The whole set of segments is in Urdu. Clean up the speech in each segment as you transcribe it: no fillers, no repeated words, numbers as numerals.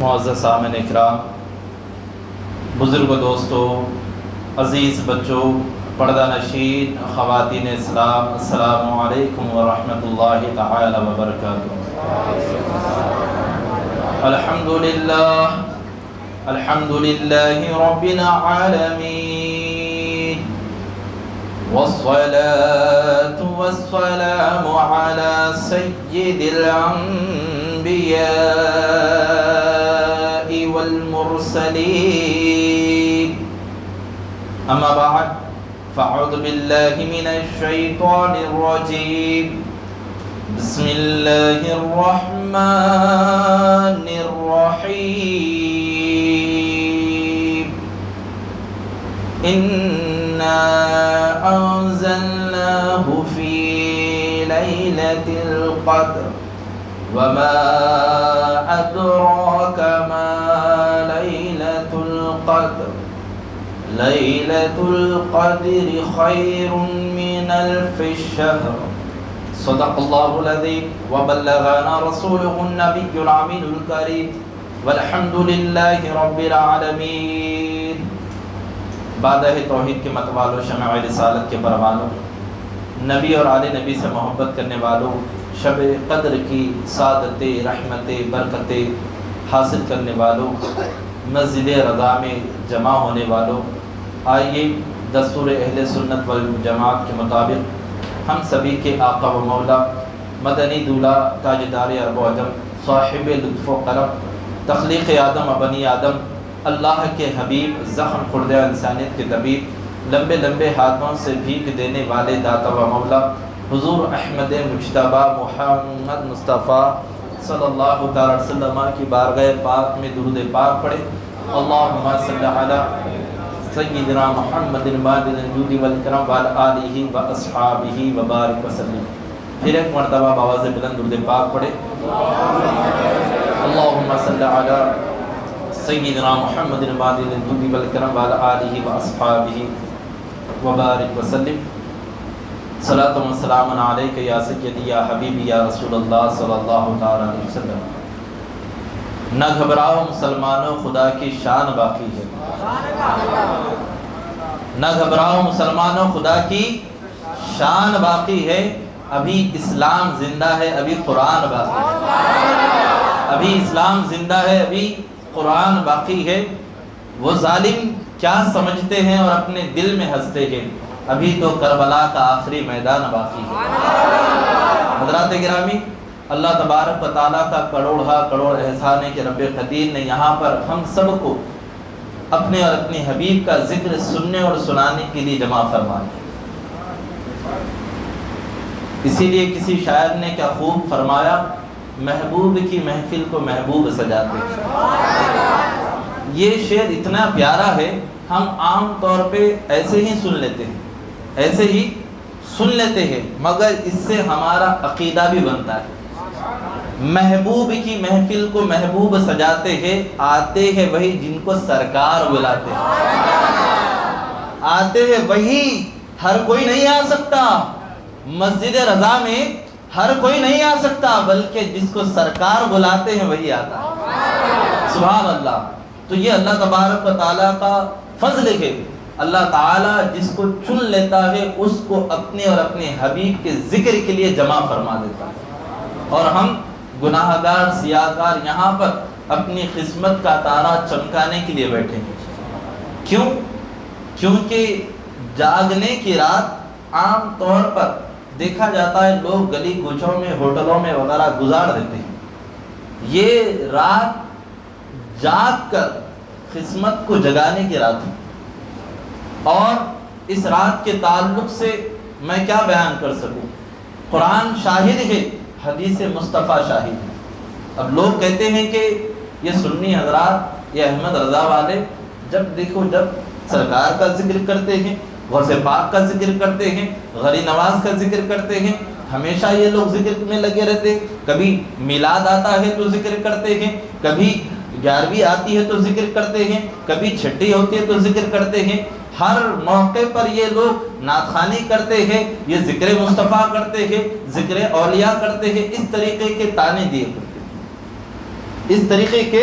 معزز سامعین اکرام، بزرگ دوستوں، عزیز بچوں، پردہ نشین خواتین اسلام، السلام علیکم ورحمۃ اللہ تعالی وبرکاتہ۔ الحمدللہ رب العالمین، والصلاة والسلام على سید الانبیاء والمرسلین، اما بعد فاعوذ باللہ من الشیطان الرجیم، بسم اللہ الرحمن الرحیم، انا انزلناہ فی لیلۃ القدر وما ادراک ما لیلۃ القدر، لیلۃ القدر خیر من الف الشہر، صدق اللہ العظیم وبلغنا رسولہ النبی الامین الکریم، والحمد للہ رب العالمین۔ بادہ توحید کے متوالوں، شمع رسالت کے پروانوں، نبی اور آل نبی سے محبت کرنے والوں، شب قدر کی سعادتیں، رحمتیں، برکتیں حاصل کرنے والوں، مسجد رضا میں جمع ہونے والوں، آئیے دستور اہل سنت والجماعت کے مطابق ہم سبھی کے آقا و مولا، مدنی دولہ، تاجدار عرب و عجم، صاحب لطف و کرم، تخلیق آدم و بنی آدم، اللہ کے حبیب، زخم خوردہ انسانیت کے طبیب، لمبے لمبے ہاتھوں سے بھیک دینے والے داتا و مولا، حضور احمد مجتبیٰ محمد مصطفیٰ صلی اللہ تعالی وسلم کی بارگاہ پاک میں درود پاک پڑھے۔ اللہم صلی علی سیدنا محمد مادن الجود والکرم وعلی آلہ واصحابہ وبارک وسلم۔ پھر ایک مرتبہ بآواز بلند درود پاک پڑھے۔ اللہم صلی علی سیدنا محمد مادن الجود والکرم وعلی آلہ واصحابہ وبارک وسلم۔ صلاۃ و سلام علیک یا سیدی یا حبیبی یا رسول اللہ صلی اللہ تعالی علیہ وسلم۔ نہ گھبراؤ مسلمانوں، خدا کی شان باقی ہے، نہ گھبراؤ مسلمانوں، خدا کی شان باقی ہے، ابھی اسلام زندہ ہے، ابھی قرآن باقی ہے، ابھی اسلام زندہ ہے، ابھی قرآن باقی ہے۔ وہ ظالم کیا سمجھتے ہیں اور اپنے دل میں ہنستے ہیں، ابھی تو کربلا کا آخری میدان باقی ہے۔ حضرات گرامی، اللہ تبارک و تعالیٰ کا کروڑ احسان ہے کہ رب قدیر نے یہاں پر ہم سب کو اپنے اور اپنے حبیب کا ذکر سننے اور سنانے کے لیے جمع فرمایا۔ اسی لیے کسی شاعر نے کیا خوب فرمایا، محبوب کی محفل کو محبوب سجاتے ہیں۔ یہ شعر اتنا پیارا ہے، ہم عام طور پہ ایسے ہی سن لیتے ہیں، مگر اس سے ہمارا عقیدہ بھی بنتا ہے۔ محبوب کی محفل کو محبوب سجاتے ہیں، آتے ہیں وہی جن کو سرکار بلاتے ہیں، آتے ہیں وہی، ہر کوئی نہیں آ سکتا مسجد رضا میں، ہر کوئی نہیں آ سکتا، بلکہ جس کو سرکار بلاتے ہیں وہی آتا ہے۔ سبحان اللہ۔ تو یہ اللہ تبارک و تعالیٰ کا فضل ہے، اللہ تعالیٰ جس کو چن لیتا ہے اس کو اپنے اور اپنے حبیب کے ذکر کے لیے جمع فرما دیتا ہے، اور ہم گناہ گار سیاہکار یہاں پر اپنی قسمت کا تارا چمکانے کے لیے بیٹھے ہیں۔ کیوں؟ کیونکہ جاگنے کی رات عام طور پر دیکھا جاتا ہے لوگ گلی کوچوں میں، ہوٹلوں میں وغیرہ گزار دیتے ہیں۔ یہ رات جاگ کر قسمت کو جگانے کی رات ہے، اور اس رات کے تعلق سے میں کیا بیان کر سکوں؟ قرآن شاہد ہے، حدیث مصطفیٰ شاہد ہے۔ اب لوگ کہتے ہیں کہ یہ سنی حضرات، یہ احمد رضا والے جب دیکھو جب سرکار کا ذکر کرتے ہیں، غوث پاک کا ذکر کرتے ہیں، غری نواز کا ذکر کرتے ہیں، ہمیشہ یہ لوگ ذکر میں لگے رہتے ہیں۔ کبھی میلاد آتا ہے تو ذکر کرتے ہیں، کبھی 11ویں آتی ہے تو ذکر کرتے ہیں، کبھی چھٹی ہوتی ہے تو ذکر کرتے ہیں۔ ہر موقع پر یہ لوگ نعت خوانی کرتے ہیں، یہ ذکر مصطفیٰ کرتے ہیں، ذکر اولیاء کرتے ہیں، اس طریقے کے تانے دیے کرتے ہیں، اس طریقے کے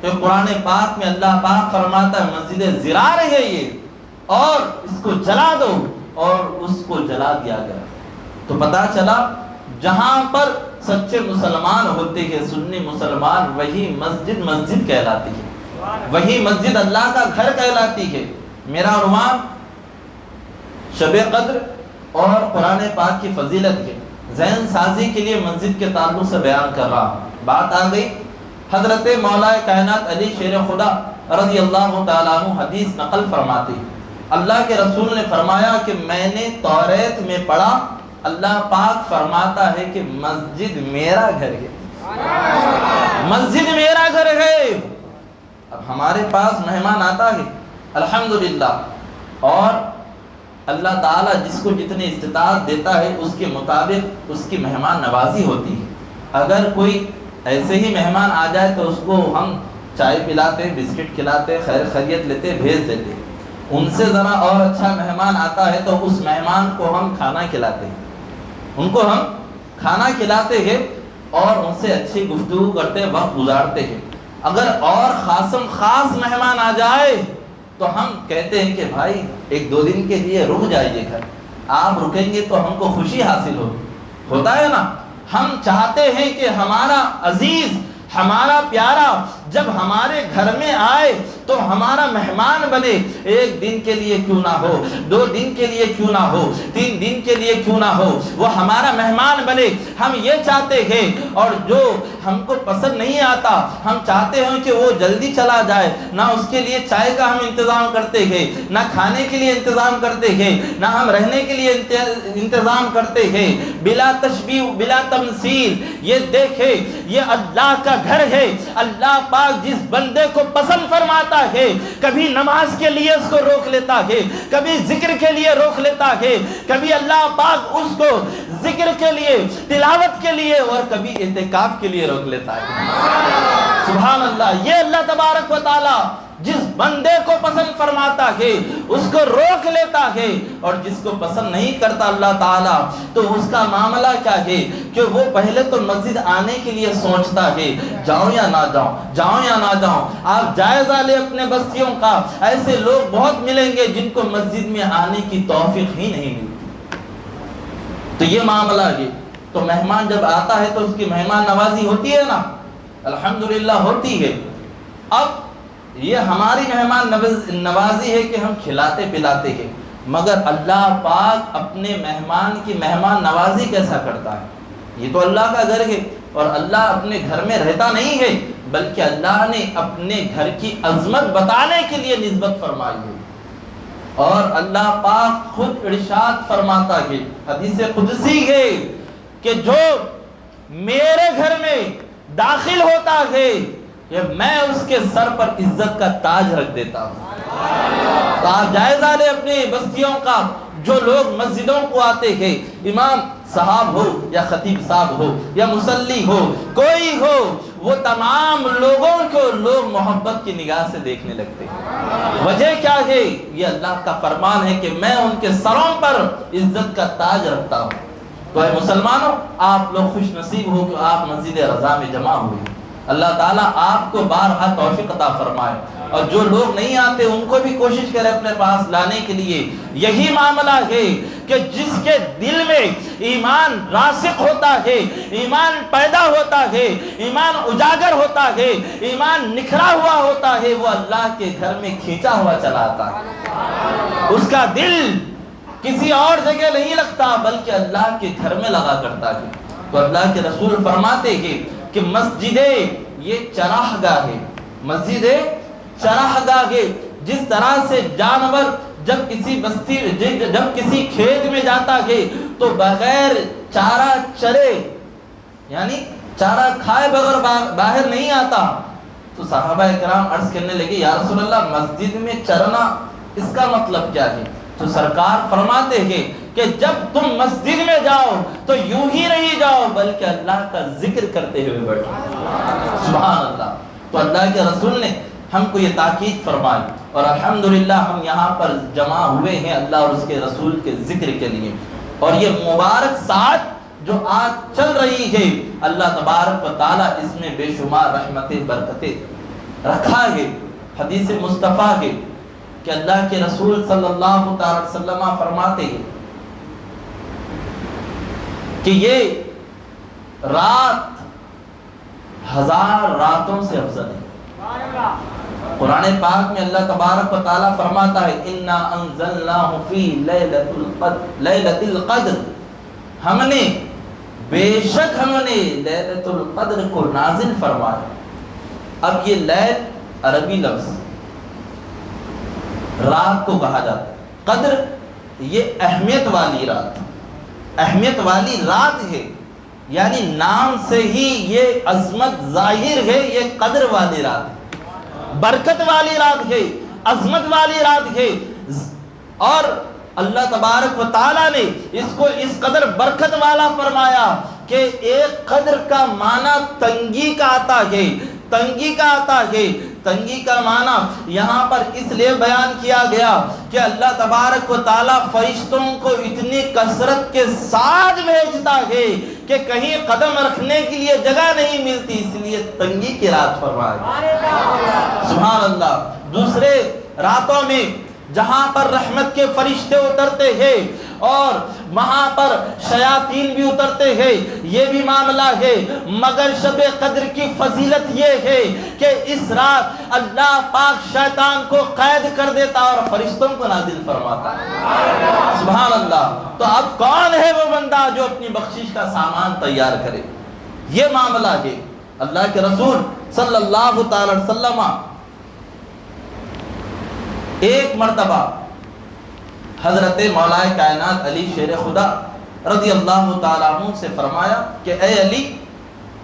کہ قرآن پاک میں اللہ پاک فرماتا ہے مسجد زرار ہے یہ، اور اس کو جلا دو، اور اس کو جلا دیا گیا۔ تو پتا چلا جہاں پر سچے مسلمان ہوتے ہیں، سنی مسلمان، وہی مسجد مسجد کہلاتی ہے، وہی مسجد اللہ کا گھر کہلاتی ہے۔ میرا عنوان شب قدر اور قرآن پاک کی فضیلت ہے، ذہن سازی کے لیے مسجد کے تعلق سے بیان کر رہا ہوں۔ بات آ گئی حضرت مولا کائنات علی شیر خدا رضی اللہ تعالیٰ عنہ حدیث نقل فرماتے ہیں، اللہ کے رسول نے فرمایا کہ میں نے توریت میں پڑھا، اللہ پاک فرماتا ہے کہ مسجد میرا گھر ہے، مسجد میرا گھر ہے۔ اب ہمارے پاس مہمان آتا ہے الحمدللہ، اور اللہ تعالیٰ جس کو جتنی استطاعت دیتا ہے اس کے مطابق اس کی مہمان نوازی ہوتی ہے۔ اگر کوئی ایسے ہی مہمان آ جائے تو اس کو ہم چائے پلاتے، بسکٹ کھلاتے، خیر خیریت لیتے، بھیج دیتے۔ ان سے ذرا اور اچھا مہمان آتا ہے تو اس مہمان کو ہم کھانا کھلاتے ہیں، ان کو ہم کھانا کھلاتے ہیں اور ان سے اچھی گفتگو کرتے، وقت گزارتے ہیں۔ اگر اور خاص مہمان آ جائے تو ہم کہتے ہیں کہ بھائی 1-2 دن کے لیے رک جائیے گھر، آپ رکیں گے تو ہم کو خوشی حاصل ہوتا ہے نا۔ ہم چاہتے ہیں کہ ہمارا عزیز، ہمارا پیارا جب ہمارے گھر میں آئے تو ہمارا مہمان بنے، 1 دن کے لیے کیوں نہ ہو، 2 دن کے لیے کیوں نہ ہو، 3 دن کے لیے کیوں نہ ہو، وہ ہمارا مہمان بنے۔ ہم یہ چاہتے ہیں، اور جو ہم کو پسند نہیں آتا ہم چاہتے ہیں کہ وہ جلدی چلا جائے، نہ اس کے لیے چائے کا ہم انتظام کرتے ہیں، نہ کھانے کے لیے انتظام کرتے ہیں، نہ ہم رہنے کے لیے انتظام کرتے ہیں، بلا تشبیہ بلا تمثیل۔ یہ دیکھے یہ اللہ کا گھر ہے، اللہ پاک جس بندے کو پسند فرماتا ہے کبھی نماز کے لیے اس کو روک لیتا ہے، کبھی ذکر کے لیے روک لیتا ہے، کبھی اللہ پاک اس کو ذکر کے لیے، تلاوت کے لیے، اور کبھی اعتکاف کے لیے روک لیتا ہے۔ سبحان اللہ، یہ اللہ تبارک و تعالی جس بندے کو پسند فرماتا ہے اس کو روک لیتا ہے، اور جس کو پسند نہیں کرتا اللہ تعالیٰ تو اس کا معاملہ کیا ہے کہ وہ پہلے تو مسجد آنے کے لیے سوچتا ہے جاؤں یا نہ جاؤں، جاؤں یا نہ جاؤں۔ آپ جائزہ لیں اپنے بستیوں کا، ایسے لوگ بہت ملیں گے جن کو مسجد میں آنے کی توفیق ہی نہیں ملتی۔ تو یہ معاملہ ہے۔ تو مہمان جب آتا ہے تو اس کی مہمان نوازی ہوتی ہے نا، الحمدللہ ہوتی ہے۔ اب یہ ہماری مہمان نوازی ہے کہ ہم کھلاتے پلاتے ہیں، مگر اللہ پاک اپنے مہمان کی مہمان نوازی کیسا کرتا ہے؟ یہ تو اللہ کا گھر ہے، اور اللہ اپنے گھر میں رہتا نہیں ہے، بلکہ اللہ نے اپنے گھر کی عظمت بتانے کے لیے نسبت فرمائی ہے۔ اور اللہ پاک خود ارشاد فرماتا ہے، حدیث قدسی ہے کہ جو میرے گھر میں داخل ہوتا ہے کہ میں اس کے سر پر عزت کا تاج رکھ دیتا ہوں۔ تو آپ جائزہ لیں اپنی بستیوں کا، جو لوگ مسجدوں کو آتے ہیں، امام صاحب ہو یا خطیب صاحب ہو یا مصلی ہو، کوئی ہو، وہ تمام لوگوں کو لوگ محبت کی نگاہ سے دیکھنے لگتے ہیں۔ وجہ کیا ہے؟ یہ اللہ کا فرمان ہے کہ میں ان کے سروں پر عزت کا تاج رکھتا ہوں۔ تو اے مسلمانوں، آپ لوگ خوش نصیب ہو کہ آپ مسجد رضا میں جمع ہوئے۔ اللہ تعالیٰ آپ کو بارہا توفیق عطا فرمائے، اور جو لوگ نہیں آتے ان کو بھی کوشش کرے اپنے پاس لانے کے لیے۔ یہی معاملہ ہے کہ جس کے دل میں ایمان راسخ ہوتا ہے، ایمان پیدا ہوتا ہے، ایمان اجاگر ہوتا ہے، ایمان نکھرا ہوا ہوتا ہے، وہ اللہ کے گھر میں کھینچا ہوا چلا آتا ہے۔ اس کا دل کسی اور جگہ نہیں لگتا بلکہ اللہ کے گھر میں لگا کرتا ہے۔ تو اللہ کے رسول فرماتے ہیں کہ مسجد یہ چراہ گاہ ہے، مسجد چراہ گاہ ہے۔ جس طرح سے جانور جب کسی بستی جب کسی کھیت میں جاتا ہے تو بغیر چارہ چرے، یعنی چارہ کھائے بغیر باہر نہیں آتا، تو صحابہ کرام عرض کرنے لگے یا رسول اللہ مسجد میں چرنا اس کا مطلب کیا ہے؟ تو سرکار فرماتے ہیں کہ جب تم مسجد میں جاؤ تو یوں ہی نہیں جاؤ بلکہ اللہ کا ذکر کرتے ہوئے بیٹھو۔ سبحان اللہ۔ تو اللہ کے رسول نے ہم کو یہ تاکید فرمائی، اور الحمدللہ ہم یہاں پر جمع ہوئے ہیں اللہ اور اس کے رسول کے ذکر کے لیے۔ اور یہ مبارک ساعت جو آج چل رہی ہے، اللہ تبارک و تعالیٰ اس میں بے شمار رحمتیں برکتیں رکھا ہے حدیث مصطفیٰ ہے کہ اللہ کے رسول صلی اللہ تعالی وسلم فرماتے ہیں کہ یہ رات 1000 راتوں سے افضل ہے۔ قرآن پاک میں اللہ تبارک و تعالیٰ فرماتا ہے اِنَّا أَنزَلْنَاهُ فِي لَيْلَةِ الْقَدْرِ، ہم نے بے شک ہم نے لیلۃ القدر کو نازل فرمایا۔ اب یہ لیل عربی لفظ رات کو کہا جاتا ہے، قدر یہ اہمیت والی رات، اہمیت والی رات ہے، یعنی نام سے ہی یہ عظمت ظاہر ہے، یہ قدر والی رات ہے، برکت والی رات ہے، عظمت والی رات ہے۔ اور اللہ تبارک و تعالیٰ نے اس کو اس قدر برکت والا فرمایا کہ ایک قدر کا معنی تنگی کا آتا ہے، تنگی کا آتا ہے۔ تنگی کا معنی یہاں پر اس لیے بیان کیا گیا کہ اللہ تبارک و تعالیٰ فرشتوں کو اتنی کثرت کے ساتھ بھیجتا ہے کہ کہیں قدم رکھنے کے لیے جگہ نہیں ملتی، اس لیے تنگی کی رات فرمایا۔ سبحان اللہ۔ دوسرے راتوں میں جہاں پر رحمت کے فرشتے اترتے ہیں اور وہاں پر شیاطین بھی اترتے ہیں، یہ بھی معاملہ ہے، مگر شب قدر کی فضیلت یہ ہے کہ اس رات اللہ پاک شیطان کو قید کر دیتا اور فرشتوں کو نازل فرماتا ہے۔ سبحان اللہ۔ تو اب کون ہے وہ بندہ جو اپنی بخشش کا سامان تیار کرے؟ یہ معاملہ ہے۔ اللہ کے رسول صلی اللہ تعالی وسلم ایک مرتبہ حضرت مولا کائنات علی شیر خدا رضی اللہ تعالیٰ عنہ سے فرمایا کہ اے علی،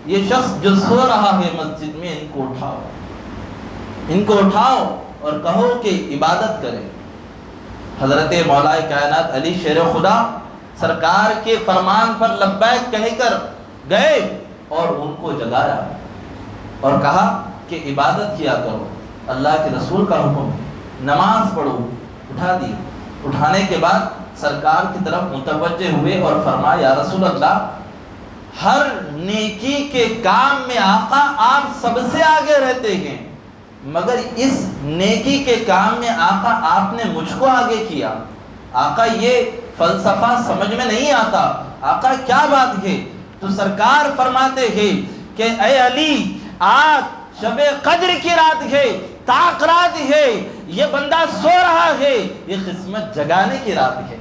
یہ شخص جو سو رہا ہے مسجد میں، ان کو اٹھاؤ، ان کو اٹھاؤ اور کہو کہ عبادت کرے۔ حضرت مولا کائنات علی شیر خدا سرکار کے فرمان پر لبیک کہہ کر گئے اور ان کو جگایا اور کہا کہ عبادت کیا کرو، اللہ کے رسول کا حکم ہے، نماز پڑھو۔ اٹھا دی۔ اٹھانے کے بعد سرکار کی طرف متوجہ ہوئے اور فرمایا یا رسول اللہ، ہر نیکی کے کام میں آقا آپ سب سے آگے رہتے ہیں، مگر اس نیکی کے کام میں آقا آپ نے مجھ کو آگے کیا۔ آقا یہ فلسفہ سمجھ میں نہیں آتا، آقا کیا بات ہے؟ تو سرکار فرماتے ہیں کہ اے علی، آج شب قدر کی رات ہے، طاق رات ہے، یہ بندہ سو رہا ہے، یہ قسمت جگانے کی رات ہے،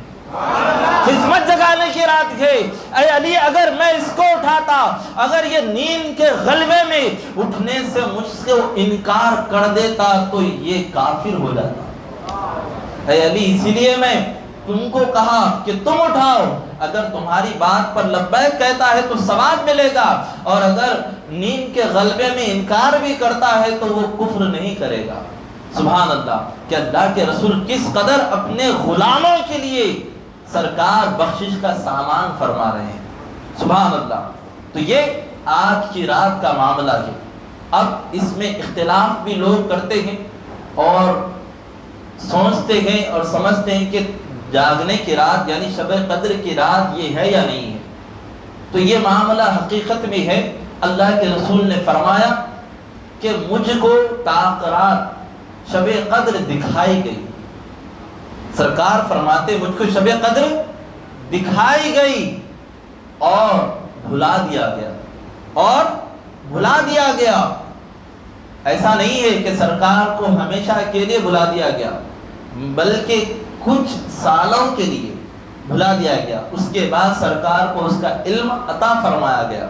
قسمت جگانے کی رات ہے۔ اے علی، اگر میں اس کو اٹھاتا، اگر یہ نیند کے غلبے میں اٹھنے سے مجھ سے انکار کر دیتا تو یہ کافر ہو جاتا۔ اے علی، اسی لیے میں تم کو کہا کہ تم اٹھاؤ، اگر تمہاری بات پر لبیک کہتا ہے تو ثواب ملے گا، اور اگر نیند کے غلبے میں انکار بھی کرتا ہے تو وہ کفر نہیں کرے گا۔ سبحان اللہ کہ اللہ کے رسول کس قدر اپنے غلاموں کے لیے سرکار بخشش کا سامان فرما رہے ہیں۔ سبحان اللہ۔ تو یہ آج کی رات کا معاملہ ہے۔ اب اس میں اختلاف بھی لوگ کرتے ہیں اور سوچتے ہیں اور سمجھتے ہیں کہ جاگنے کی رات یعنی شب قدر کی رات یہ ہے یا نہیں ہے۔ تو یہ معاملہ حقیقت میں ہے۔ اللہ کے رسول نے فرمایا کہ مجھ کو طاق رات شب قدر دکھائی گئی۔ سرکار فرماتے مجھ کو شب قدر دکھائی گئی اور بھلا دیا گیا، اور بھلا دیا گیا۔ ایسا نہیں ہے کہ سرکار کو ہمیشہ کے لیے بھلا دیا گیا، بلکہ کچھ سالوں کے لیے بھلا دیا گیا، اس کے بعد سرکار کو اس کا علم عطا فرمایا گیا۔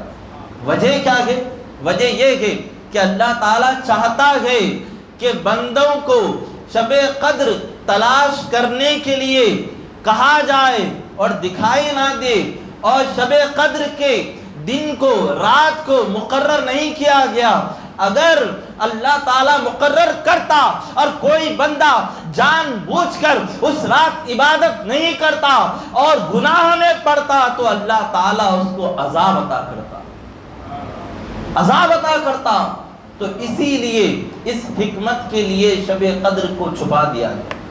وجہ کیا ہے؟ وجہ یہ ہے کہ اللہ تعالیٰ چاہتا ہے کہ بندوں کو شب قدر تلاش کرنے کے لیے کہا جائے اور دکھائی نہ دے، اور شب قدر کے دن کو رات کو مقرر نہیں کیا گیا۔ اگر اللہ تعالیٰ مقرر کرتا اور کوئی بندہ جان بوجھ کر اس رات عبادت نہیں کرتا اور گناہ میں پڑتا تو اللہ تعالیٰ اس کو عذاب عطا کرتا، عذاب عطا کرتا۔ تو اسی لیے اس حکمت کے لیے شب قدر کو چھپا دیا گیا۔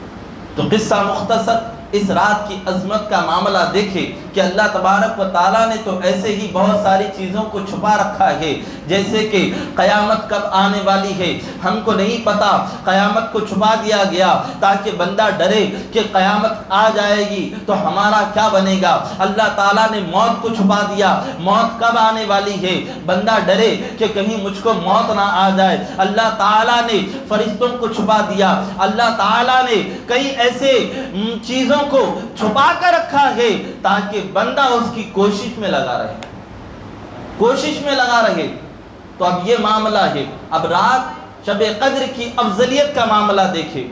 تو قصہ مختصر اس رات کی عظمت کا معاملہ دیکھے کہ اللہ تبارک و تعالیٰ نے تو ایسے ہی بہت ساری چیزوں کو چھپا رکھا ہے، جیسے کہ قیامت کب آنے والی ہے ہم کو نہیں پتا، قیامت کو چھپا دیا گیا تاکہ بندہ ڈرے کہ قیامت آ جائے گی تو ہمارا کیا بنے گا۔ اللہ تعالیٰ نے موت کو چھپا دیا، موت کب آنے والی ہے بندہ ڈرے کہ کہیں مجھ کو موت نہ آ جائے۔ اللہ تعالیٰ نے فرشتوں کو چھپا دیا، اللہ تعالیٰ نے کئی ایسے چیزوں کو چھپا کر رکھا ہے تاکہ بندہ اس کی کوشش میں لگا رہے، کوشش میں لگا رہے۔ تو اب یہ معاملہ ہے، اب رات شب قدر کی افضلیت کا معاملہ دیکھے،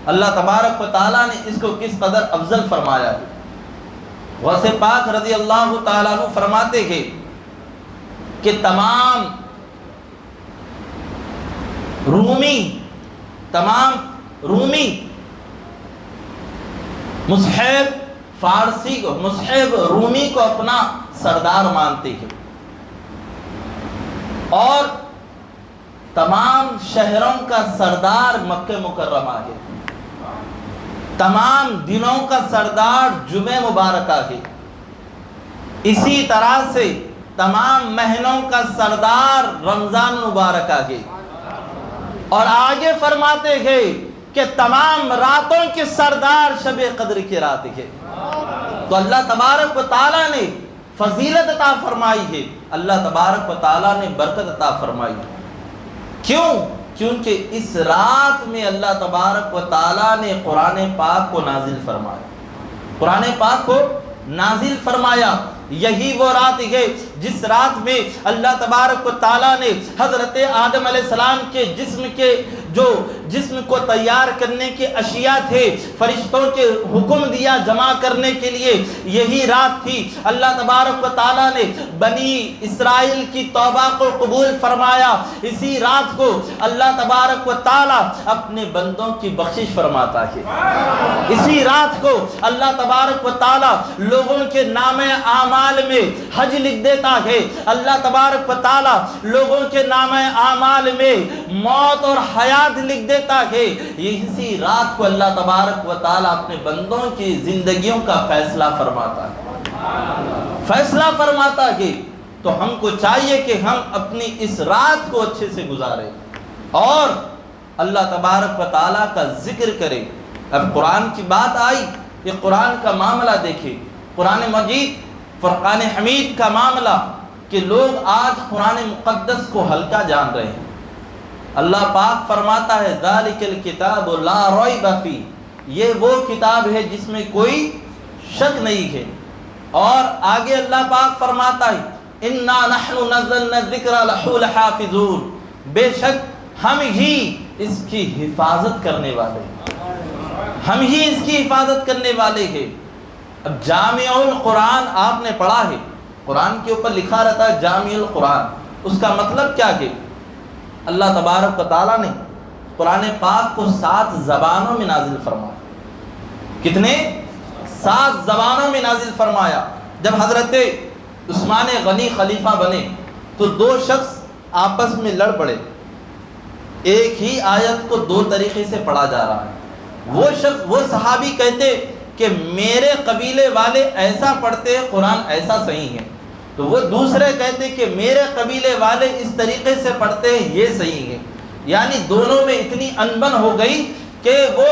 اللہ تبارک و تعالیٰ نے اس کو کس قدر افضل فرمایا ہے۔ غوث پاک رضی اللہ تعالیٰ عنہ فرماتے ہیں کہ تمام رومی مصحف فارسی کو، مصحف رومی کو اپنا سردار مانتے ہیں، اور تمام شہروں کا سردار مکہ مکرمہ ہے، تمام دنوں کا سردار جمعہ مبارکہ ہے، اسی طرح سے تمام مہینوں کا سردار رمضان مبارکہ ہے، اور آگے فرماتے ہیں کہ تمام راتوں کے سردار شب قدر کی رات ہے۔ تو اللہ تبارک و تعالیٰ نے فضیلت عطا فرمائی ہے، اللہ تبارک و تعالیٰ نے برکت عطا فرمائی ہے۔ کیوں؟ کیونکہ اس رات میں اللہ تبارک و تعالیٰ نے قرآن پاک کو نازل فرمایا، قرآن پاک کو نازل فرمایا۔ یہی وہ رات ہے جس رات میں اللہ تبارک و تعالیٰ نے حضرت آدم علیہ السلام کے جسم کو تیار کرنے کے اشیاء تھے، فرشتوں کے حکم دیا جمع کرنے کے لیے، یہی رات تھی۔ اللہ تبارک و تعالیٰ نے بنی اسرائیل کی توبہ کو قبول فرمایا، اسی رات کو اللہ تبارک و تعالیٰ اپنے بندوں کی بخشش فرماتا ہے، اسی رات کو اللہ تبارک و تعالیٰ لوگوں کے نام اعمال میں حج لکھ دیتا ہے، اللہ تبارک و تعالیٰ لوگوں کے نام اعمال میں موت اور حیات لکھ دیتا ہے، اسی رات کو اللہ تبارک و تعالیٰ اپنے بندوں کی زندگیوں کا فیصلہ فرماتا ہے۔ تو ہم کو چاہیے کہ ہم اپنی اس رات کو اچھے سے گزاریں اور اللہ تبارک و تعالیٰ کا ذکر کریں۔ اب قرآن کی بات آئی، یہ قرآن کا معاملہ دیکھیں، قرآن مجید فرقان حمید کا معاملہ، کہ لوگ آج قرآن مقدس کو ہلکا جان رہے ہیں۔ اللہ پاک فرماتا ہے ذالک الکتاب لا ریب فیہ، یہ وہ کتاب ہے جس میں کوئی شک نہیں ہے، اور آگے اللہ پاک فرماتا ہے انا نحن نزلنا الذکر لہ لحافظون، بے شک ہم ہی اس کی حفاظت کرنے والے ہیں، ہم ہی اس کی حفاظت کرنے والے ہیں۔ اب جامع القرآن آپ نے پڑھا ہے، قرآن کے اوپر لکھا رہتا ہے جامع القرآن، اس کا مطلب کیا ہے؟ اللہ تبارک و تعالیٰ نے قرآن پاک کو 7 زبانوں میں نازل فرمایا۔ کتنے؟ 7 زبانوں میں نازل فرمایا۔ جب حضرت عثمان غنی خلیفہ بنے تو 2 شخص آپس میں لڑ پڑے، ایک ہی آیت کو 2 طریقے سے پڑھا جا رہا ہے۔ وہ صحابی کہتے کہ میرے قبیلے والے ایسا پڑھتے ہیں، قرآن ایسا صحیح ہے، تو وہ دوسرے کہتے کہ میرے قبیلے والے اس طریقے سے پڑھتے ہیں، یہ صحیح ہے۔ یعنی دونوں میں اتنی انبن ہو گئی کہ وہ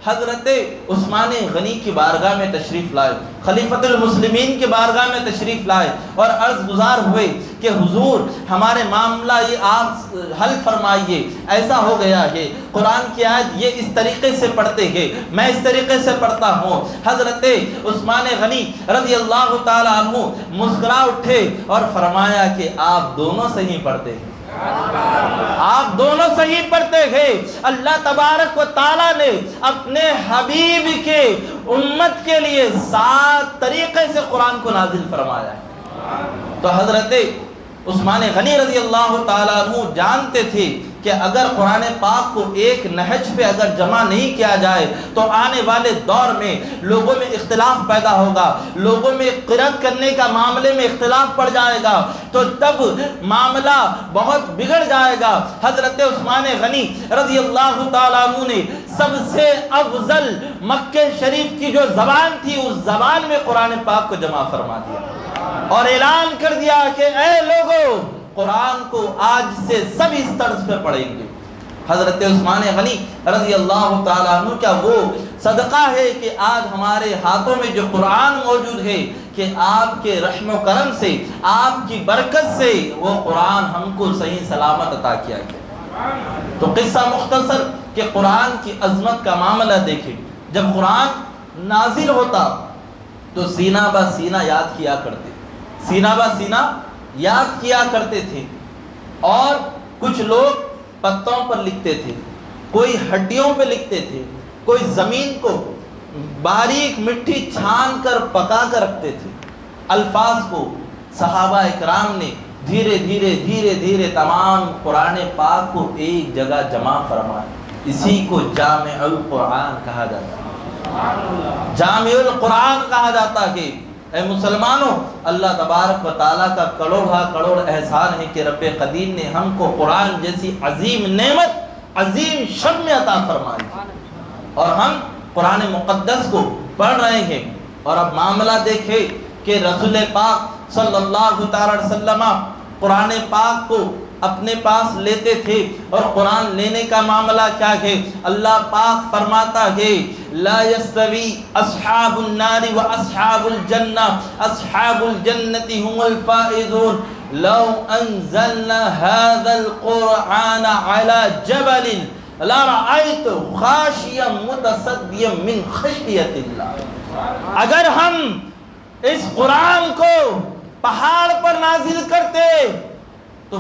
حضرت عثمان غنی کی بارگاہ میں تشریف لائے، خلیفۃ المسلمین کی بارگاہ میں تشریف لائے اور عرض گزار ہوئے کہ حضور ہمارے معاملہ یہ آپ حل فرمائیے، ایسا ہو گیا ہے، قرآن کی آیت یہ اس طریقے سے پڑھتے ہیں، میں اس طریقے سے پڑھتا ہوں۔ حضرت عثمان غنی رضی اللہ تعالی عنہ مسکرا اٹھے اور فرمایا کہ آپ دونوں صحیح پڑھتے ہیں، آپ دونوں صحیح پڑھتے ہیں۔ اللہ تبارک و تعالیٰ نے اپنے حبیب کے امت کے لیے 7 طریقے سے قرآن کو نازل فرمایا ہے۔ تو حضرت عثمان غنی رضی اللہ تعالیٰ عنہ جانتے تھے کہ اگر قرآن پاک کو ایک نہج پہ اگر جمع نہیں کیا جائے تو آنے والے دور میں لوگوں میں اختلاف پیدا ہوگا، لوگوں میں قرأت کرنے کا معاملے میں اختلاف پڑ جائے گا، تو تب معاملہ بہت بگڑ جائے گا۔ حضرت عثمان غنی رضی اللہ تعالیٰ عنہ نے سب سے افضل مکہ شریف کی جو زبان تھی اس زبان میں قرآن پاک کو جمع فرما دیا اور اعلان کر دیا کہ اے لوگو، قرآن کو آج سے سب اس طرز پہ پڑھیں گے۔ حضرت عثمان غنی رضی اللہ تعالیٰ عنہ کا وہ صدقہ ہے کہ آج ہمارے ہاتھوں میں جو قرآن موجود ہے کہ آپ کے رحم و کرم سے، آپ کی برکت سے وہ قرآن ہم کو صحیح سلامت عطا کیا گیا۔ تو قصہ مختصر کہ قرآن کی عظمت کا معاملہ دیکھیں، جب قرآن نازل ہوتا تو سینہ بہ سینہ یاد کیا کرتے، سینہ بہ سینہ یاد کیا کرتے تھے، اور کچھ لوگ پتوں پر لکھتے تھے، کوئی ہڈیوں پہ لکھتے تھے، کوئی زمین کو باریک مٹی چھان کر پکا کر رکھتے تھے۔ الفاظ کو صحابہ اکرام نے دھیرے دھیرے دھیرے دھیرے تمام قرآن پاک کو ایک جگہ جمع فرمایا، اسی کو جامع القرآن کہا جاتا ہے، جامع القرآن کہا جاتا ہے۔ اے مسلمانوں، اللہ تبارک و تعالیٰ کا کروڑ احسان ہے کہ رب قدیم نے ہم کو قرآن جیسی عظیم نعمت، عظیم شرم عطا فرمائی، اور ہم قرآن مقدس کو پڑھ رہے ہیں۔ اور اب معاملہ دیکھیں کہ رسول پاک صلی اللہ تعالی وسلم قرآن پاک کو اپنے پاس لیتے تھے، اور قرآن لینے کا معاملہ کیا ہے؟ اللہ پاک فرماتا ہے لا يستوي اصحاب النار واصحاب الجنہ، اصحاب الجنۃ هم الفائزون لو انزلنا هذا القرآن على جبل لرأيته خاشعا متصدعا من خشیۃ اللہ۔ اگر ہم اس قرآن کو پہاڑ پر نازل کرتے تو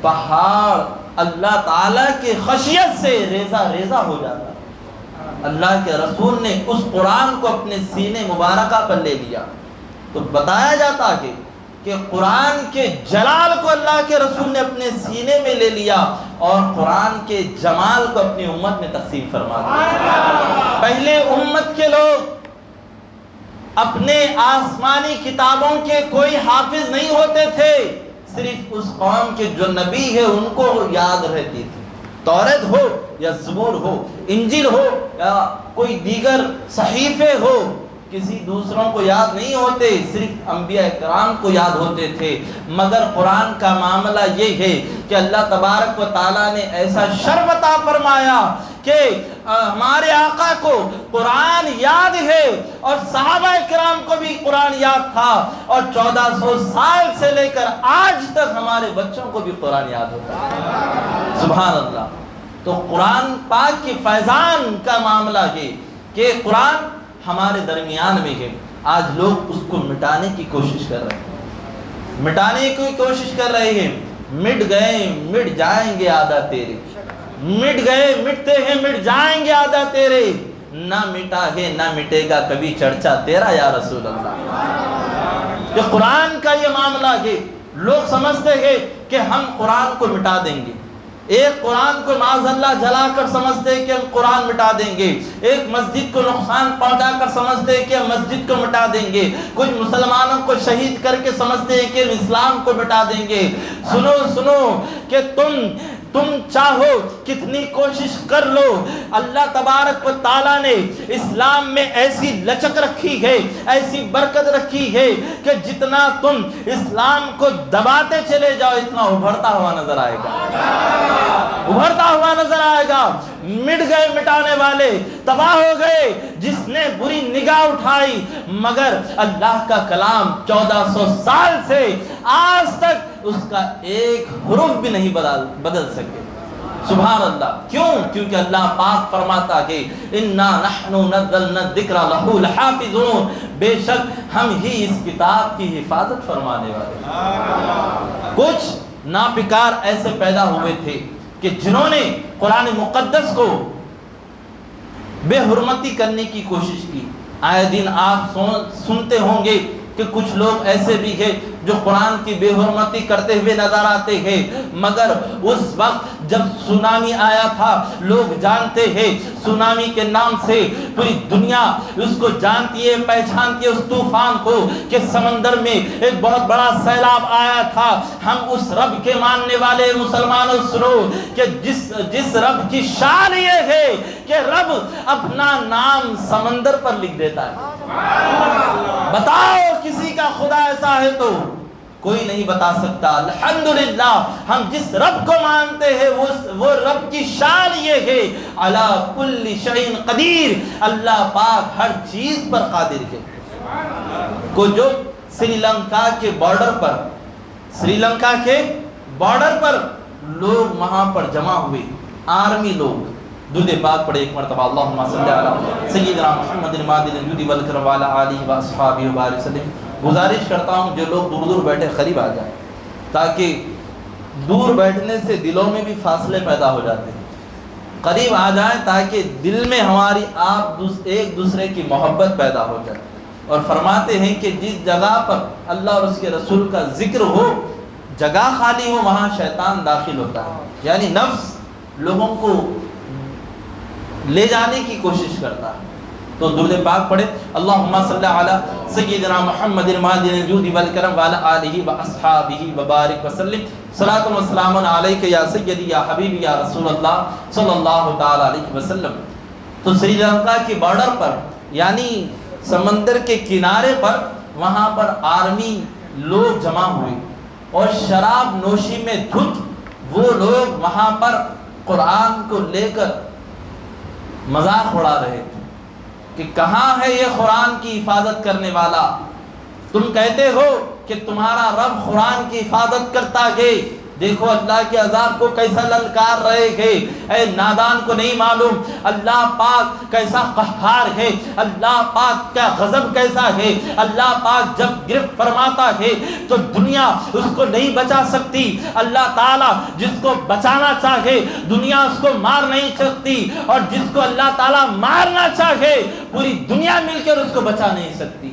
پہاڑ اللہ تعالیٰ کے خشیت سے ریزہ ریزہ ہو جاتا۔ اللہ کے رسول نے اس قرآن کو اپنے سینے مبارکہ پر لے لیا، تو بتایا جاتا ہے کہ قرآن کے جلال کو اللہ کے رسول نے اپنے سینے میں لے لیا اور قرآن کے جمال کو اپنی امت میں تقسیم فرما دیا۔ پہلے امت کے لوگ اپنے آسمانی کتابوں کے کوئی حافظ نہیں ہوتے تھے، صرف اس قوم کے جو نبی ہے ان کو یاد رہتی تھی۔ توریت ہو یا زبور ہو، انجیل ہو یا کوئی دیگر صحیفے ہو، کسی دوسروں کو یاد نہیں ہوتے، صرف انبیاء کرام کو یاد ہوتے تھے۔ مگر قرآن کا معاملہ یہ ہے کہ اللہ تبارک و تعالیٰ نے ایسا شرف عطا فرمایا کہ ہمارے آقا کو قرآن یاد ہے، اور صحابہ کرام کو بھی قرآن یاد تھا، اور 1400 سال سے لے کر آج تک ہمارے بچوں کو بھی قرآن یاد ہوتا ہے۔ سبحان اللہ۔ تو قرآن پاک کی فیضان کا معاملہ ہے کہ قرآن ہمارے درمیان میں ہے، آج لوگ اس کو مٹانے کی کوشش کر رہے ہیں، مٹانے کی کوشش کر رہے ہیں۔ مٹ گئے مٹ جائیں گے آدھا تیرے، مٹ گئے مٹتے ہیں مٹ جائیں گے آدھا تیرے، نہ مٹا ہے نہ مٹے گا کبھی چرچا تیرا یا رسول اللہ۔ کہ قرآن کا یہ معاملہ ہے، لوگ سمجھتے ہیں کہ ہم قرآن کو مٹا دیں گے، ایک قرآن کو معاذ اللہ جلا کر سمجھتے ہیں کہ ہم قرآن مٹا دیں گے، ایک مسجد کو نقصان پہنچا کر سمجھتے ہیں کہ ہم مسجد کو مٹا دیں گے، کچھ مسلمانوں کو شہید کر کے سمجھتے ہیں کہ ہم اسلام کو مٹا دیں گے۔ سنو سنو کہ تم چاہو کتنی کوشش کر لو، اللہ تبارک و تعالیٰ نے اسلام میں ایسی لچک رکھی ہے، ایسی برکت رکھی ہے کہ جتنا تم اسلام کو دباتے چلے جاؤ اتنا ابھرتا ہوا نظر آئے گا، ابھرتا ہوا نظر آئے گا۔ مٹ گئے مٹانے والے، تباہ ہو گئے جس نے بری نگاہ اٹھائی، مگر اللہ کا کلام 1400 سال سے آج تک اس کا ایک حرف بھی نہیں بدل سکے۔ سبحان اللہ۔ کیوں؟ کیونکہ اللہ پاک فرماتا ہے اِنَّا نَحْنُ نَزَّلْنَا الذِّكْرَ وَلَهُ لَحَافِظُونَ، بے شک ہم ہی اس کتاب کی حفاظت فرمانے والے۔ کچھ ناپکار ایسے پیدا ہوئے تھے کہ جنہوں نے قرآن مقدس کو بے حرمتی کرنے کی کوشش کی۔ آئے دن آپ سنتے ہوں گے کہ کچھ لوگ ایسے بھی ہیں جو قرآن کی بے حرمتی کرتے ہوئے نظر آتے ہیں، مگر اس وقت جب سونامی آیا تھا لوگ جانتے ہیں سونامی کے نام سے پوری دنیا اس کو جانتی ہے، پہچانتی ہے اس طوفان کو کہ سمندر میں ایک بہت بڑا سیلاب آیا تھا۔ ہم اس رب کے ماننے والے مسلمانوں سنو کہ جس رب کی شان یہ ہے کہ رب اپنا نام سمندر پر لکھ دیتا ہے۔ بتاؤ کسی کا خدا ایسا ہے تو کوئی نہیں بتا سکتا۔ الحمدللہ ہم جس رب کو مانتے ہیں وہ رب کی شان یہ ہے علی کل شیء قدیر، اللہ پاک ہر چیز پر قادر ہے۔ کو جو سری لنکا کے بارڈر پر لوگ وہاں پر جمع ہوئے، آرمی لوگ، درود پاک پڑھے ایک مرتبہ، اللہم صلی علی سیدنا محمد المادل الجود والکرم وعلی آلہ واصحابہ وبارک وسلم۔ گزارش کرتا ہوں جو لوگ دور دور بیٹھے قریب آ جائیں، تاکہ دور بیٹھنے سے دلوں میں بھی فاصلے پیدا ہو جاتے ہیں، قریب آ جائیں تاکہ دل میں ہماری ایک دوسرے کی محبت پیدا ہو جائے۔ اور فرماتے ہیں کہ جس جگہ پر اللہ اور اس کے رسول کا ذکر ہو، جگہ خالی ہو، وہاں شیطان داخل ہوتا ہے، یعنی نفس لوگوں کو لے جانے کی کوشش کرتا ہے۔ تو درود پاک پڑھے، اللہم صلی علی سیدنا محمد المادل الجود والکرم وعلی آلہ واصحابہ وبارک وسلم۔ صلاۃ و سلام علیک یا سیدی یا حبیبی یا رسول اللہ صلی اللہ تعالی علیہ وسلم۔ تو سری لنکا کے بارڈر پر یعنی سمندر کے کنارے پر وہاں پر آرمی لوگ جمع ہوئے اور شراب نوشی میں دھت وہ لوگ وہاں پر قرآن کو لے کر مذاق اڑا رہے تھے کہ کہاں ہے یہ قرآن کی حفاظت کرنے والا؟ تم کہتے ہو کہ تمہارا رب قرآن کی حفاظت کرتا ہے، دیکھو اللہ کے عذاب کو کیسا للکار رہے ہیں۔ اے نادان کو نہیں معلوم اللہ پاک کیسا قہار ہے، اللہ پاک کا غضب کیسا ہے۔ اللہ پاک جب گرفت فرماتا ہے تو دنیا اس کو نہیں بچا سکتی، اللہ تعالیٰ جس کو بچانا چاہے دنیا اس کو مار نہیں سکتی، اور جس کو اللہ تعالیٰ مارنا چاہے پوری دنیا مل کر اس کو بچا نہیں سکتی۔